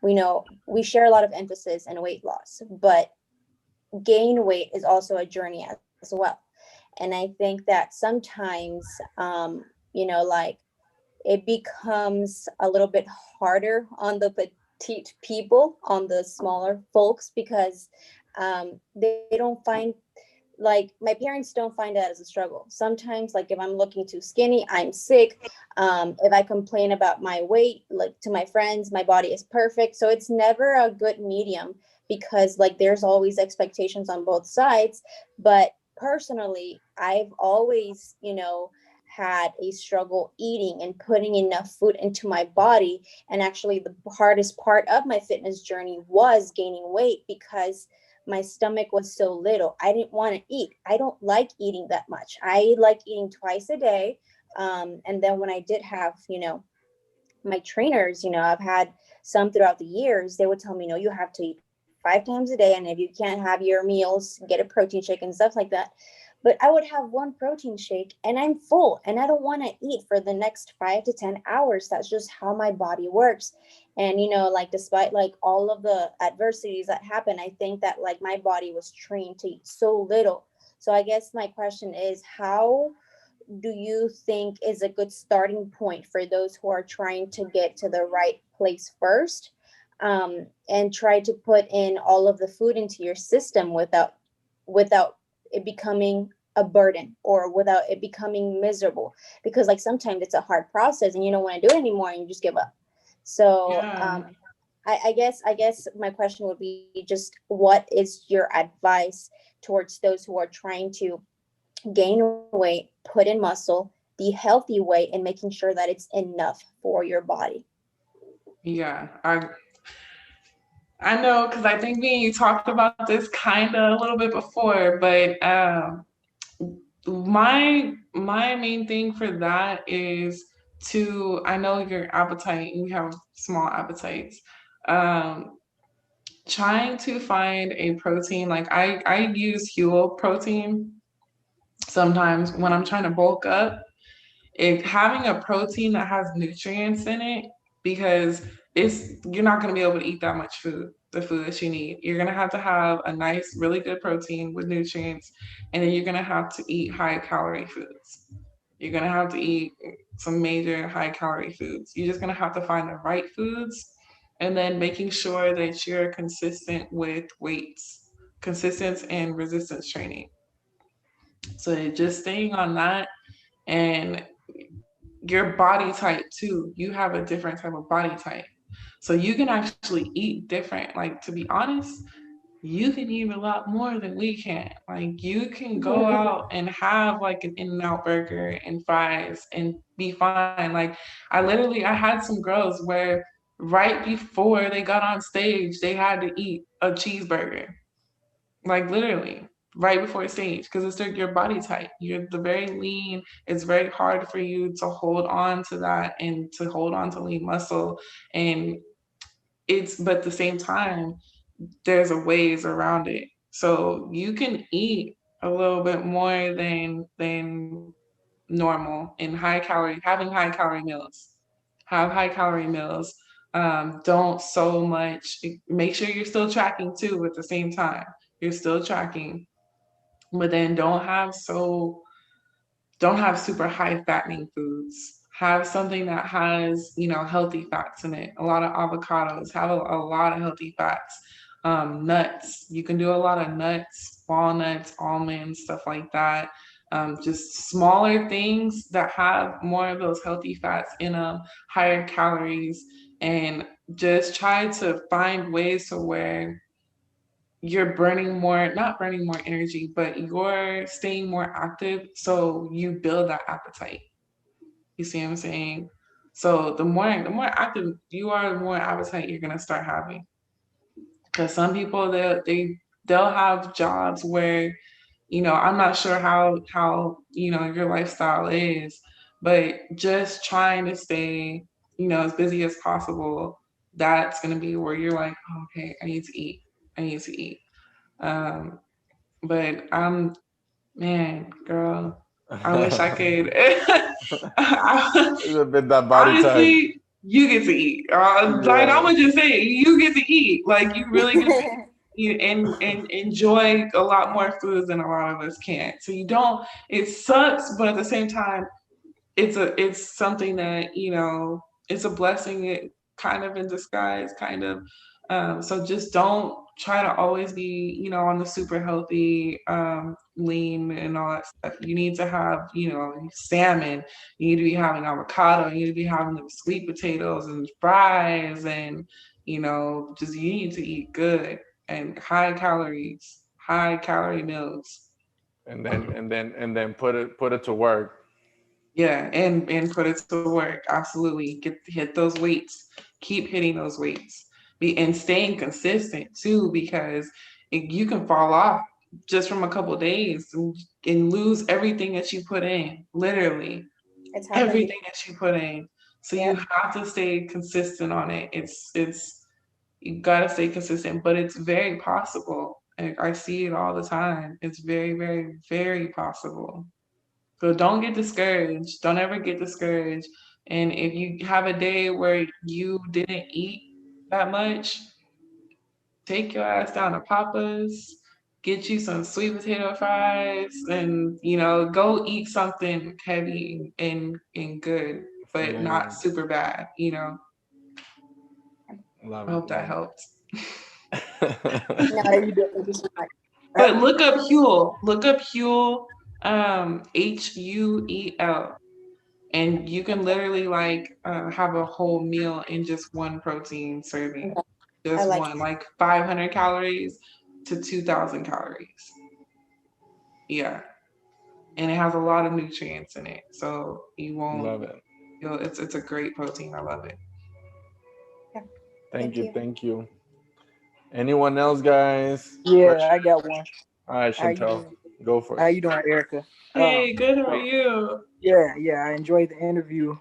Speaker 4: we share a lot of emphasis in weight loss, but gain weight is also a journey as well. And I think that sometimes, like it becomes a little bit harder on the petite people, on the smaller folks, because they don't find, like my parents don't find that as a struggle. Sometimes, like if I'm looking too skinny, I'm sick. If I complain about my weight, like to my friends, my body is perfect. So it's never a good medium because like there's always expectations on both sides. But personally, I've always, had a struggle eating and putting enough food into my body. And actually the hardest part of my fitness journey was gaining weight because my stomach was so little. I didn't want to eat. I don't like eating that much. I like eating twice a day. And then when I did have, my trainers, I've had some throughout the years, they would tell me, no, you have to eat 5 times a day. And if you can't have your meals, get a protein shake and stuff like that. But I would have one protein shake and I'm full and I don't want to eat for the next 5 to 10 hours. That's just how my body works. And, you know, like despite like all of the adversities that happen, I think that like my body was trained to eat so little. So I guess my question is, how do you think is a good starting point for those who are trying to get to the right place first, and try to put in all of the food into your system without it becoming a burden or without it becoming miserable? Because like sometimes it's a hard process and you don't want to do it anymore and you just give up. So
Speaker 2: Yeah.
Speaker 4: I guess my question would be just, what is your advice towards those who are trying to gain weight, put in muscle the healthy way, and making sure that it's enough for your body?
Speaker 2: Yeah, I know, because I think me and you talked about this kind of a little bit before, but my main thing for that is to, I know your appetite, you have small appetites. Um, Trying to find a protein, like I use Huel protein sometimes when I'm trying to bulk up. If having a protein that has nutrients in it, because it's, you're not going to be able to eat that much food, the food that you need. You're going to have a nice, really good protein with nutrients, and then you're going to have to eat high calorie foods. You're going to have to eat some major high calorie foods. You're just going to have to find the right foods, and then making sure that you're consistent with weights, consistent and resistance training. So just staying on that, and your body type too. You have a different type of body type. So you can actually eat different. Like, to be honest, you can eat a lot more than we can. Like, you can go out and have like an In-N-Out burger and fries and be fine. Like, I had some girls where right before they got on stage, they had to eat a cheeseburger, like literally right before stage, because it's like your body type. You're the very lean. It's very hard for you to hold on to that and to hold on to lean muscle. And but at the same time, there's a ways around it. So you can eat a little bit more than normal in high calorie, having high calorie meals. Have high calorie meals. Don't so much, make sure you're still tracking too at the same time. You're still tracking, but then don't have super high fattening foods. Have something that has, healthy fats in it. A lot of avocados have a lot of healthy fats. Nuts, you can do a lot of nuts, walnuts, almonds, stuff like that. Just smaller things that have more of those healthy fats in them, higher calories, and just try to find ways to where you're burning more, not burning more energy, but you're staying more active. So you build that appetite. You see what I'm saying? So the more active you are, the more appetite you're gonna start having. Because some people, they'll have jobs where, I'm not sure how your lifestyle is, but just trying to stay, as busy as possible. That's gonna be where you're like, oh, okay, I need to eat. I need to eat. Um, but man, girl, I wish I could.
Speaker 1: It's a bit that body type.
Speaker 2: Honestly, you get to eat. Like, I'm
Speaker 1: Yeah.
Speaker 2: gonna just say, you get to eat. Like, you really get to eat and enjoy a lot more food than a lot of us can. So you don't. It sucks, but at the same time, it's something that, it's a blessing, it kind of in disguise, kind of. So just don't try to always be, on the super healthy, lean and all that stuff. You need to have, salmon. You need to be having avocado. You need to be having the sweet potatoes and fries, and just, you need to eat good and high calorie meals.
Speaker 1: And then put it to work.
Speaker 2: Yeah, and put it to work. Absolutely. Hit those weights. Keep hitting those weights. And staying consistent too, because you can fall off just from a couple of days and lose everything that you put in. Literally,
Speaker 4: It's happened.
Speaker 2: everything that you put in. So you
Speaker 4: Yep.
Speaker 2: have to stay consistent on it. It's You gotta stay consistent, but it's very possible. I see it all the time. It's very, very, very possible. So don't get discouraged. Don't ever get discouraged. And if you have a day where you didn't eat that much, take your ass down to Papa's, get you some sweet potato fries, and go eat something heavy and good, but not
Speaker 1: Amazing.
Speaker 2: super bad.
Speaker 1: Love
Speaker 2: I
Speaker 1: it.
Speaker 2: hope that helps.
Speaker 4: No,
Speaker 5: Yeah,
Speaker 4: you
Speaker 5: you did. Thank you so much.
Speaker 2: But look up Huel. Look up Huel, Huel, and you can literally have a whole meal in just one protein serving.
Speaker 4: Okay. I
Speaker 2: Just
Speaker 4: like
Speaker 2: one, like 500 calories to 2,000 calories. Yeah, and it has a lot of nutrients in it, so you won't.
Speaker 1: Love it.
Speaker 2: It's a great protein. I love it.
Speaker 4: it.
Speaker 1: Thank
Speaker 4: Thank
Speaker 1: you.
Speaker 4: you.
Speaker 1: Thank you. Anyone else, guys?
Speaker 5: Yeah,
Speaker 1: Question?
Speaker 5: I got one.
Speaker 1: All right,
Speaker 5: How you
Speaker 1: Chantel,
Speaker 5: doing?
Speaker 1: go for
Speaker 5: How
Speaker 1: it.
Speaker 5: you doing, Erica?
Speaker 2: Hey, good. How are
Speaker 5: So,
Speaker 2: you?
Speaker 5: yeah, I enjoyed the interview.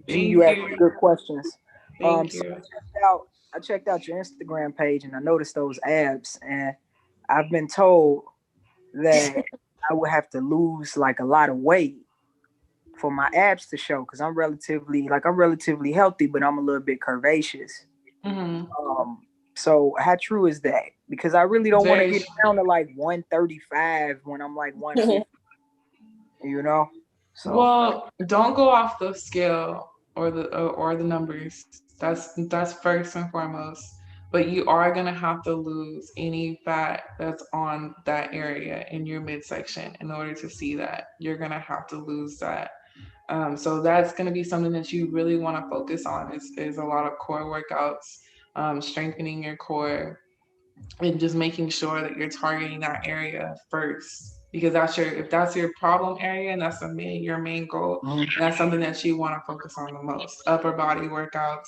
Speaker 5: G, you
Speaker 2: Thank
Speaker 5: asked some
Speaker 2: you.
Speaker 5: good questions.
Speaker 2: Thank
Speaker 5: So
Speaker 2: you.
Speaker 5: I checked out your Instagram page and I noticed those abs, and I've been told that I would have to lose like a lot of weight for my abs to show because I'm relatively healthy, but I'm a little bit curvaceous.
Speaker 2: Hmm.
Speaker 5: So how true is that? Because I really don't want to
Speaker 2: Very.
Speaker 5: get down to like 135 when I'm like 150, you know? So
Speaker 2: Well, don't go off the scale or the numbers. That's first and foremost. But you are gonna have to lose any fat that's on that area in your midsection in order to see that. You're gonna have to lose that. So that's gonna be something that you really want to focus on. Is a lot of core workouts, strengthening your core, and just making sure that you're targeting that area first, because if that's your problem area and that's your main goal,
Speaker 5: mhm.
Speaker 2: that's something that you want to focus on the most. Upper body workouts,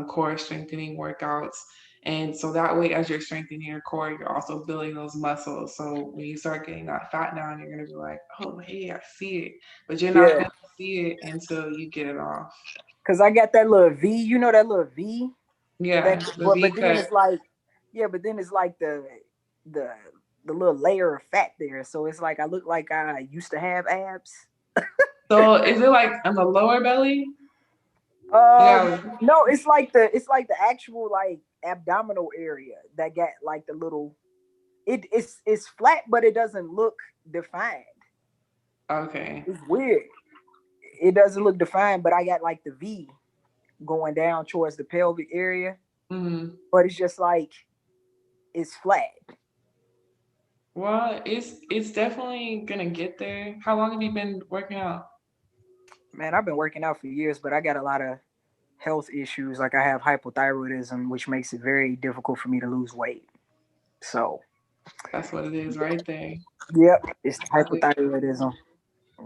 Speaker 2: core strengthening workouts. And so that way, as you're strengthening your core, you're also building those muscles. So when you start getting that fat down, you're going to be like, oh, hey, I see it. But you're not
Speaker 5: Yeah,
Speaker 2: going to see it until you get it off.
Speaker 5: because I got that little V, that little V
Speaker 2: Yeah,
Speaker 5: that,
Speaker 2: the
Speaker 5: but
Speaker 2: V
Speaker 5: but then
Speaker 2: cut.
Speaker 5: it's like, yeah, but then it's like the the little layer of fat there, so it's like I look like I used to have abs.
Speaker 2: So is it like on the lower belly?
Speaker 5: Um,
Speaker 2: Yeah.
Speaker 5: no, it's like the actual like abdominal area that got like the little. It's flat, but it doesn't look defined.
Speaker 2: Okay.
Speaker 5: It's weird. It doesn't look defined, but I got like the V going down towards the pelvic area,
Speaker 2: Hmm.
Speaker 5: but it's just like it's flat.
Speaker 2: Well, it's definitely gonna get there. How long have you been working out?
Speaker 5: Man, I've been working out for years, but I got a lot of health issues. Like I have hypothyroidism, which makes it very difficult for me to lose weight. So,
Speaker 2: That's what it is right there.
Speaker 5: yep, it's
Speaker 2: Okay.
Speaker 5: hypothyroidism.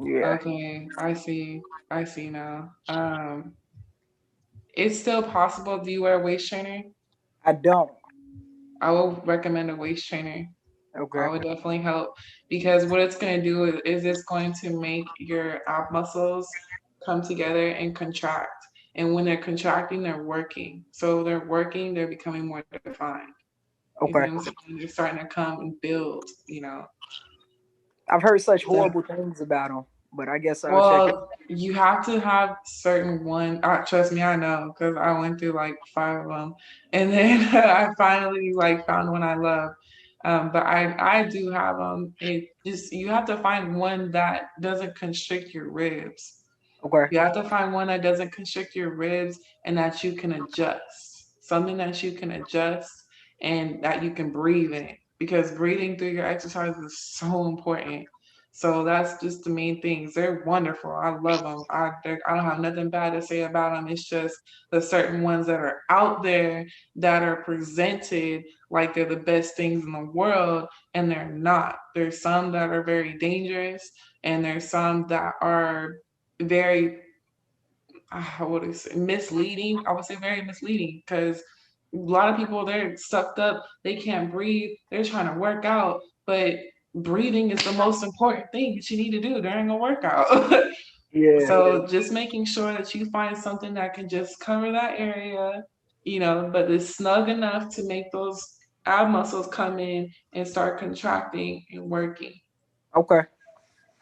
Speaker 5: Yeah,
Speaker 2: Okay, I see. I see now. It's still possible. Do you wear a waist trainer?
Speaker 5: I don't.
Speaker 2: I will recommend a waist trainer. I
Speaker 5: Okay,
Speaker 2: would definitely help, because what it's going to do is it's going to make your ab muscles come together and contract. And when they're contracting, they're working. So they're working, they're becoming more defined. You see
Speaker 5: okay.
Speaker 2: what I'm saying? They're starting to come and build.
Speaker 5: I've heard such
Speaker 2: So,
Speaker 5: horrible things about them, but I guess I'll check it.
Speaker 2: well, you have to have certain one. Trust me, I know, because I went through like 5 of them, and then I finally like found one I love. But I do have them. It just, you have to find one that doesn't constrict your ribs.
Speaker 5: Okay,
Speaker 2: You have to find one that doesn't constrict your ribs and that you can adjust. Something that you can adjust and that you can breathe in, because breathing through your exercise is so important. So that's just the main things. They're wonderful. I love them. I don't have nothing bad to say about them. It's just the certain ones that are out there that are presented like they're the best things in the world, and they're not. There's some that are very dangerous, and there's some that are very, how would I say, misleading. I would say very misleading, because a lot of people, they're sucked up, they can't breathe, they're trying to work out, but breathing is the most important thing that you need to do during a workout.
Speaker 5: yeah,
Speaker 2: So just making sure that you find something that can just cover that area, but it's snug enough to make those ab muscles come in and start contracting and working.
Speaker 5: Okay.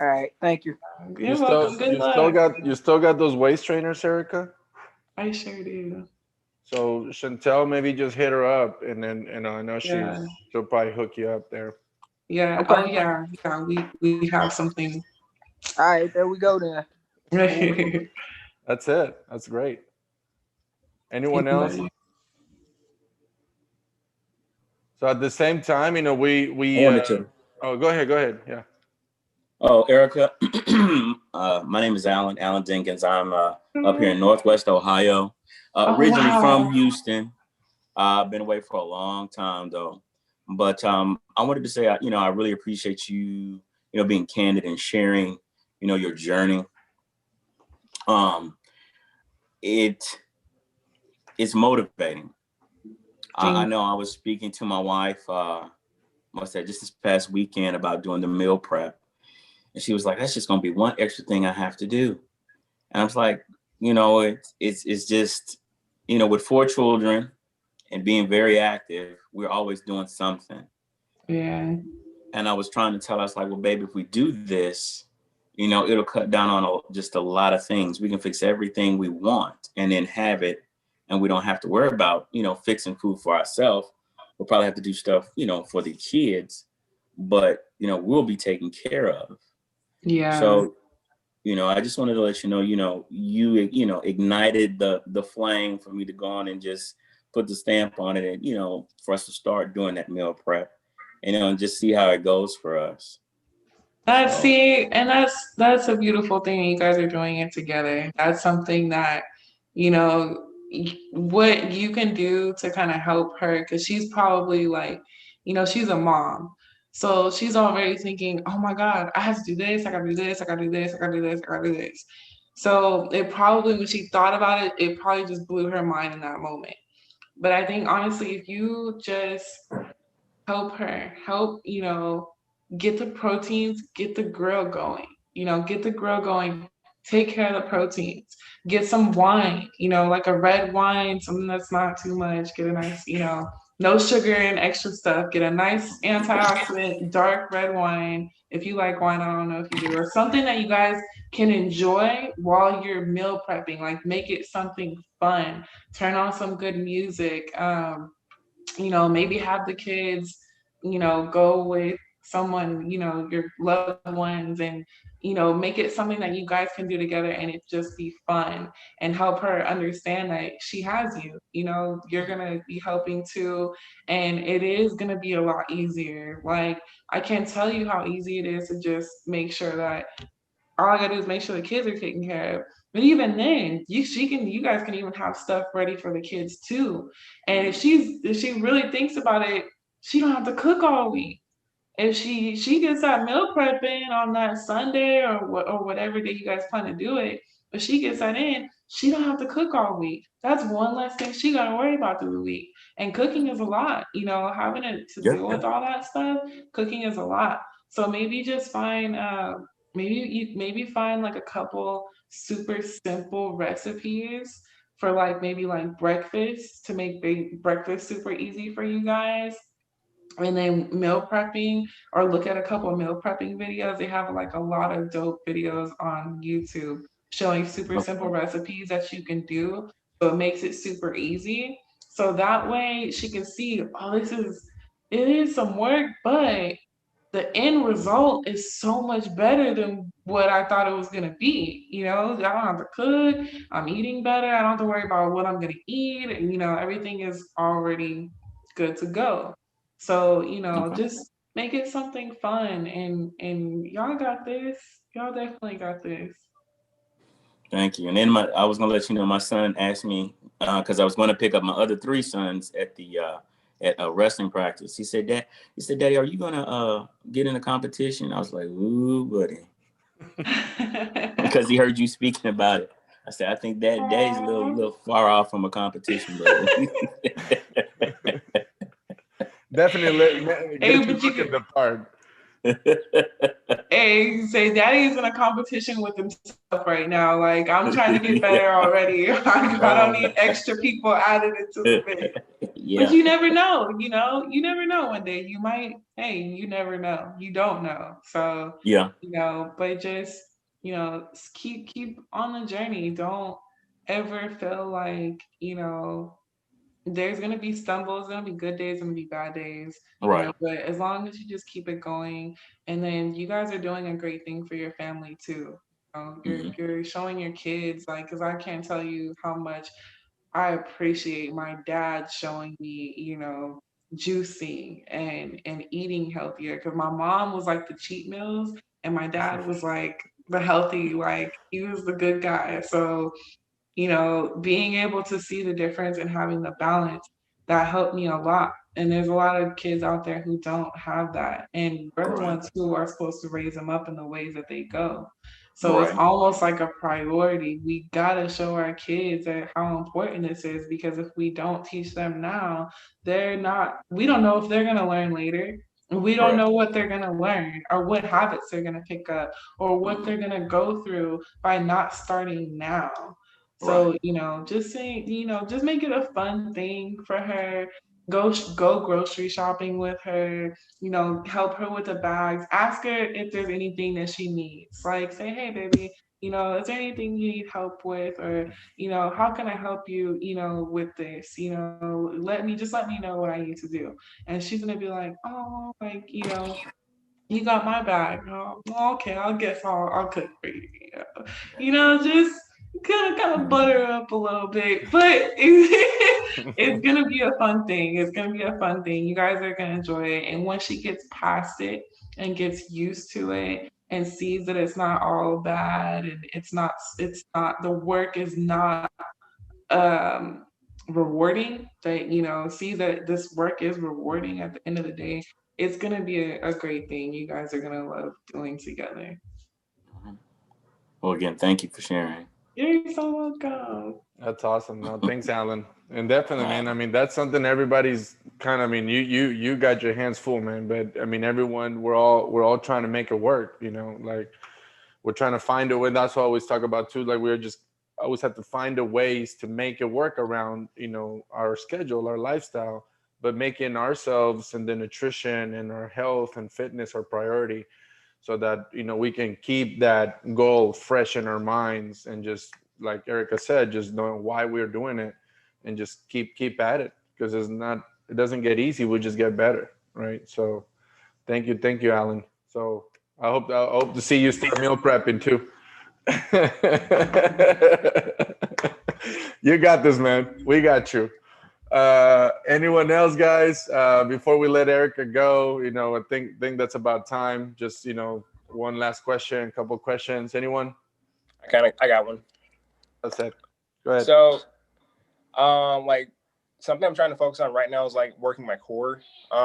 Speaker 5: All right. Thank you.
Speaker 2: You're welcome. Good luck.
Speaker 1: You still got those waist trainers, Erica?
Speaker 2: I sure do.
Speaker 1: So Chantel, maybe just hit her up, and then I know
Speaker 2: Yeah.
Speaker 1: she'll probably hook you up there.
Speaker 2: Yeah.
Speaker 5: Okay.
Speaker 2: Oh yeah. Yeah. We have something.
Speaker 5: All right. There we go then. Cool.
Speaker 1: That's it. That's great. Anyone else? So at the same time, we
Speaker 6: I wanted to.
Speaker 1: oh, go ahead. Yeah.
Speaker 6: Oh, Erica, my name is Alan Dinkins. I'm up here in Northwest Ohio, originally from Houston. I've been away for a long time though, but I wanted to say, I really appreciate you, being candid and sharing, your journey. It's motivating. I know I was speaking to my wife, just this past weekend about doing the meal prep. And she was like, that's just going to be one extra thing I have to do. And I was like, it's just, with 4 children and being very active, we're always doing something.
Speaker 2: Yeah.
Speaker 6: And I was trying to tell us like, well, baby, if we do this, it'll cut down on just a lot of things. We can fix everything we want and then have it. And we don't have to worry about, fixing food for ourselves. We'll probably have to do stuff, for the kids, but, we'll be taken care of.
Speaker 2: Yeah.
Speaker 6: So, I just wanted to let you know, you ignited the flame for me to go on and just put the stamp on it and, for us to start doing that meal prep, and just see how it goes for us.
Speaker 2: That's a beautiful thing. You guys are doing it together. That's something that, what you can do to kind of help her, because she's probably like, she's a mom. So she's already thinking, oh my God, I have to do this, I gotta do this, I gotta do this, I gotta do this, I gotta do this. So it probably, when she thought about it, it probably just blew her mind in that moment. But I think honestly, if you just help her, get the proteins, get the grill going, take care of the proteins, get some wine, like a red wine, something that's not too much, get a nice, no sugar and extra stuff, get a nice antioxidant, dark red wine. If you like wine, I don't know if you do, or something that you guys can enjoy while you're meal prepping, like make it something fun, turn on some good music, maybe have the kids, go with someone, your loved ones, and, make it something that you guys can do together and it just be fun, and help her understand that she has you, you're going to be helping too. And it is going to be a lot easier. Like, I can't tell you how easy it is to just make sure that all I gotta do is make sure the kids are taken care of. But even then, you guys can even have stuff ready for the kids too. And if she really thinks about it, she don't have to cook all week. If she gets that meal prep in on that Sunday or whatever day you guys plan to do it, if she gets that in, she don't have to cook all week. That's one less thing she gotta worry about through the week. And cooking is a lot, having to deal with all that stuff. Cooking is a lot. So maybe just find maybe find like a couple super simple recipes for maybe breakfast, to make breakfast super easy for you guys. And then meal prepping, or look at a couple of meal prepping videos. They have a lot of dope videos on YouTube showing super simple recipes that you can do. So it makes it super easy. So that way she can see, oh, it is some work, but the end result is so much better than what I thought it was gonna be. I don't have to cook, I'm eating better, I don't have to worry about what I'm gonna eat, and everything is already good to go. So, just make it something fun, and y'all got this. Y'all definitely got this.
Speaker 6: Thank you. And then I was gonna let you know, my son asked me, because I was going to pick up my other 3 sons at the at a wrestling practice. He said, Daddy, are you gonna get in a competition? I was like, ooh, buddy. Because he heard you speaking about it. I said, I think Daddy's a little far off from a competition, brother.
Speaker 1: Definitely get you looking the part.
Speaker 2: Hey, say daddy's in a competition with himself right now. Like, I'm trying to get better already. I don't need extra people added into the mix.
Speaker 6: Yeah.
Speaker 2: But you never know, you never know one day. You might, hey, you never know. You don't know. So,
Speaker 6: Yeah.
Speaker 2: But just, keep on the journey. Don't ever feel like, there's gonna be stumbles, gonna be good days, gonna be bad days.
Speaker 6: Right.
Speaker 2: But as long as you just keep it going, and then you guys are doing a great thing for your family too. You're showing your kids, like, because I can't tell you how much I appreciate my dad showing me, juicing and eating healthier. Because my mom was like the cheat meals, and my dad was like the healthy, like he was the good guy. So being able to see the difference and having the balance, that helped me a lot. And there's a lot of kids out there who don't have that. And we're the ones who are supposed to raise them up in the ways that they go. So it's almost like a priority. We gotta show our kids that how important this is, because if we don't teach them now, we don't know if they're gonna learn later. We don't know what they're gonna learn or what habits they're gonna pick up or what they're gonna go through by not starting now. So, just saying, just make it a fun thing for her. Go grocery shopping with her, help her with the bags. Ask her if there's anything that she needs. Like, say, hey, baby, is there anything you need help with? Or, how can I help you, with this? Let me know what I need to do. And she's gonna be like, oh, like, you got my bag. Oh, well, okay, I guess I'll cook for you. Just kind of butter up a little bit, but it's gonna be a fun thing. It's gonna be a fun thing. You guys are gonna enjoy it, and once she gets past it and gets used to it and sees that it's not all bad and it's not the work is not um rewarding, that see that this work is rewarding at the end of the day, it's going to be a great thing you guys are going to love doing together.
Speaker 6: Well, again, thank you for sharing.
Speaker 2: You're so welcome.
Speaker 1: That's awesome. No, thanks, Alan. And definitely, man. I mean, that's something everybody's kind of. I mean, you got your hands full, man. But I mean, everyone, we're all trying to make it work. Like we're trying to find a way. That's what I always talk about too. Like we're just always have to find a ways to make it work around our schedule, our lifestyle, but making ourselves and the nutrition and our health and fitness our priority, so that we can keep that goal fresh in our minds, and just like Erica said, just knowing why we're doing it, and just keep at it, because it doesn't get easy, we just get better, right? So thank you, Alan. So I hope to see you start meal prepping too. You got this, man. We got you. Anyone else, guys? Before we let Erica go, I think that's about time. Just one last question, couple questions. Anyone?
Speaker 7: I got one.
Speaker 1: That's it. Go ahead.
Speaker 7: So, like something I'm trying to focus on right now is like working my core.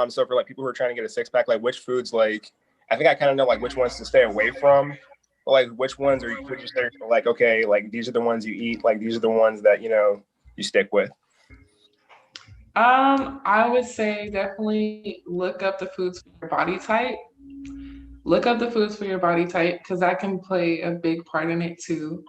Speaker 7: So for like people who are trying to get a six pack, like which foods, like I think I kind of know like which ones to stay away from, but like which ones are you just there like, okay, like these are the ones you eat, like these are the ones that you stick with.
Speaker 2: I would say definitely look up the foods for your body type. Look up the foods for your body type, because that can play a big part in it too.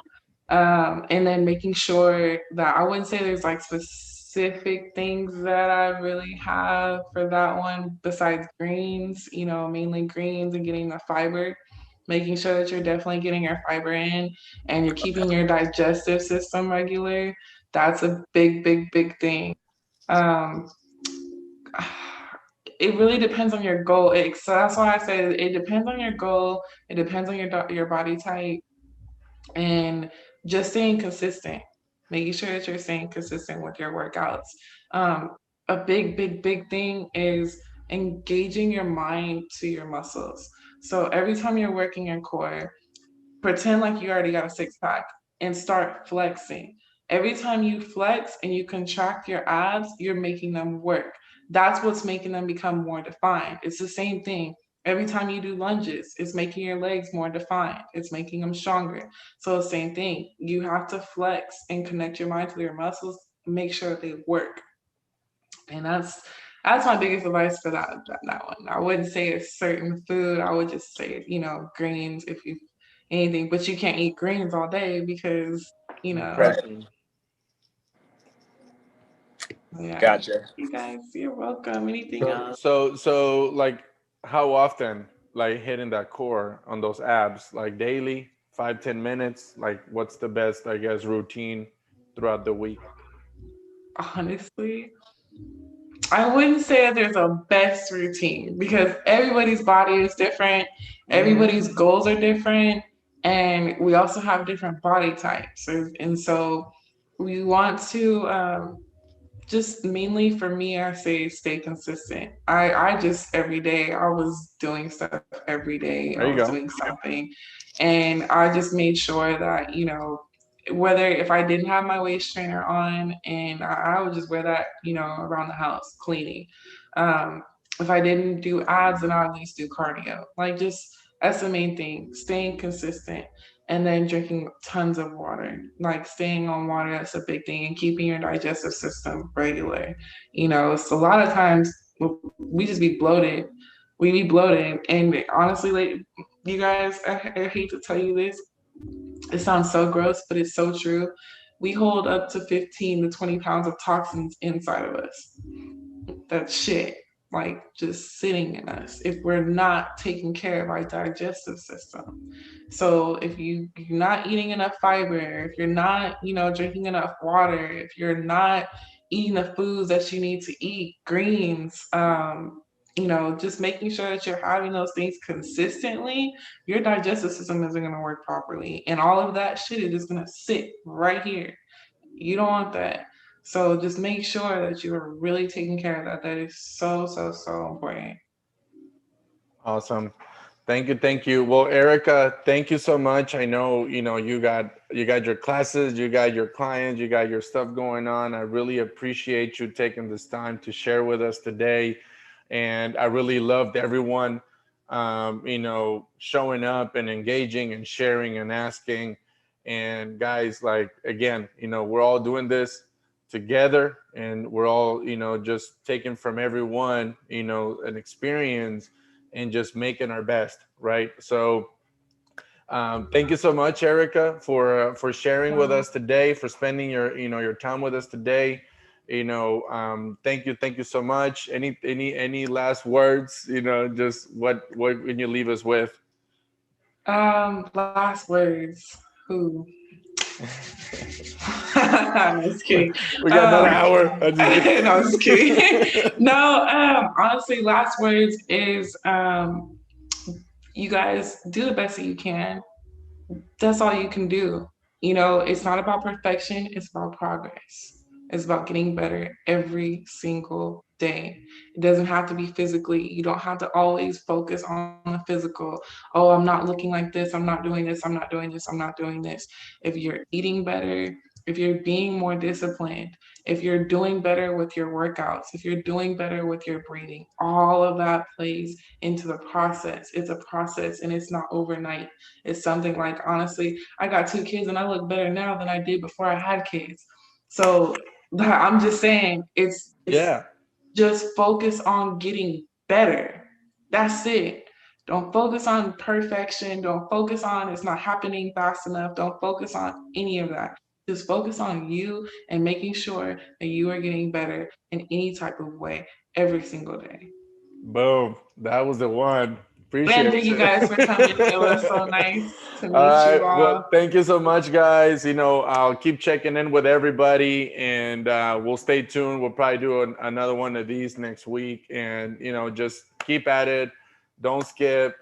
Speaker 2: And then making sure that I wouldn't say there's like specific things that I really have for that one besides greens, mainly greens and getting the fiber. Making sure that you're definitely getting your fiber in and you're keeping your digestive system regular. That's a big, big, big thing. It really depends on your goal. So that's why I say it depends on your goal. It depends on your body type, and just staying consistent. Making sure that you're staying consistent with your workouts. A big, big, big thing is engaging your mind to your muscles. So every time you're working your core, pretend like you already got a six pack and start flexing. Every time you flex and you contract your abs, you're making them work. That's what's making them become more defined. It's the same thing. Every time you do lunges, it's making your legs more defined. It's making them stronger. So same thing. You have to flex and connect your mind to your muscles, make sure that they work. And that's that's my biggest advice for that one. I wouldn't say a certain food. I would just say, greens if you anything, but you can't eat greens all day because,
Speaker 1: Protein.
Speaker 2: yeah.
Speaker 7: Gotcha.
Speaker 2: You guys, you're welcome. Anything
Speaker 1: So,
Speaker 2: else?
Speaker 1: so like, how often, like, hitting that core on those abs, like daily, 5-10 minutes? Like, what's the best, I guess, routine throughout the week?
Speaker 2: Honestly, I wouldn't say that there's a best routine because everybody's body is different, everybody's goals are different, and we also have different body types. And so we want to just mainly for me, I say stay consistent. I just every day I was doing stuff every day. I
Speaker 1: There you
Speaker 2: was
Speaker 1: go.
Speaker 2: doing something, and I just made sure that whether if I didn't have my waist trainer on, and I would just wear that around the house cleaning. If I didn't do abs, then I would at least do cardio. Like just that's the main thing. Staying consistent and then drinking tons of water, like staying on water, that's a big thing, and keeping your digestive system regular. So a lot of times we just be bloated. We be bloated. And honestly, like, you guys, I hate to tell you this. It sounds so gross, but it's so true. We hold up to 15 to 20 pounds of toxins inside of us. That shit, like just sitting in us if we're not taking care of our digestive system. So if you're not eating enough fiber, if you're not, drinking enough water, if you're not eating the foods that you need to eat, greens, just making sure that you're having those things consistently, your digestive system isn't going to work properly. And all of that shit is just going to sit right here. You don't want that. So just make sure that you are really taking care of that. That is so, so, so important.
Speaker 1: Awesome. Thank you. Well, Erica, thank you so much. I know, you got your classes, you got your clients, you got your stuff going on. I really appreciate you taking this time to share with us today. And I really loved everyone showing up and engaging and sharing and asking. And guys, like, again, we're all doing this together, and we're all, just taking from everyone, an experience, and just making our best, right? So thank you so much, Erica, for sharing with us today, for spending your time with us today. Thank you so much. Any last words? Just what can you leave us with?
Speaker 2: Last words. Who? I'm just kidding.
Speaker 1: We got another hour. I'm just kidding.
Speaker 2: No, I'm just kidding. No, honestly, last words is you guys do the best that you can. That's all you can do. It's not about perfection, it's about progress. It's about getting better every single day. It doesn't have to be physically. You don't have to always focus on the physical. Oh, I'm not looking like this. I'm not doing this. I'm not doing this. I'm not doing this. If you're eating better, if you're being more disciplined, if you're doing better with your workouts, if you're doing better with your breathing, all of that plays into the process. It's a process and it's not overnight. It's something like, honestly, I got 2 kids and I look better now than I did before I had kids. So I'm just saying, it's
Speaker 1: Yeah.
Speaker 2: just focus on getting better. That's it. Don't focus on perfection. Don't focus on it's not happening fast enough. Don't focus on any of that. Just focus on you and making sure that you are getting better in any type of way every single day.
Speaker 1: Boom. That was the one. Appreciate
Speaker 2: And thank you guys for coming. It was so nice to
Speaker 1: All
Speaker 2: meet
Speaker 1: right.
Speaker 2: you all.
Speaker 1: Well, thank you so much, guys. I'll keep checking in with everybody, and we'll stay tuned. We'll probably do another one of these next week, and just keep at it. Don't skip.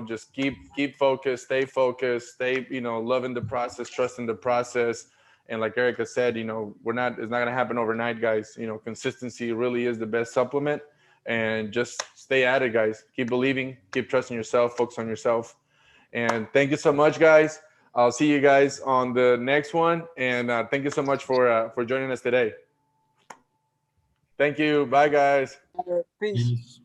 Speaker 1: Just keep focused. Stay focused. Stay loving the process, trusting the process. And like Erica said, it's not gonna happen overnight, guys. Consistency really is the best supplement. And just stay at it, guys. Keep believing. Keep trusting yourself. Focus on yourself. And thank you so much, guys. I'll see you guys on the next one. And thank you so much for joining us today. Thank you. Bye, guys.
Speaker 5: Peace.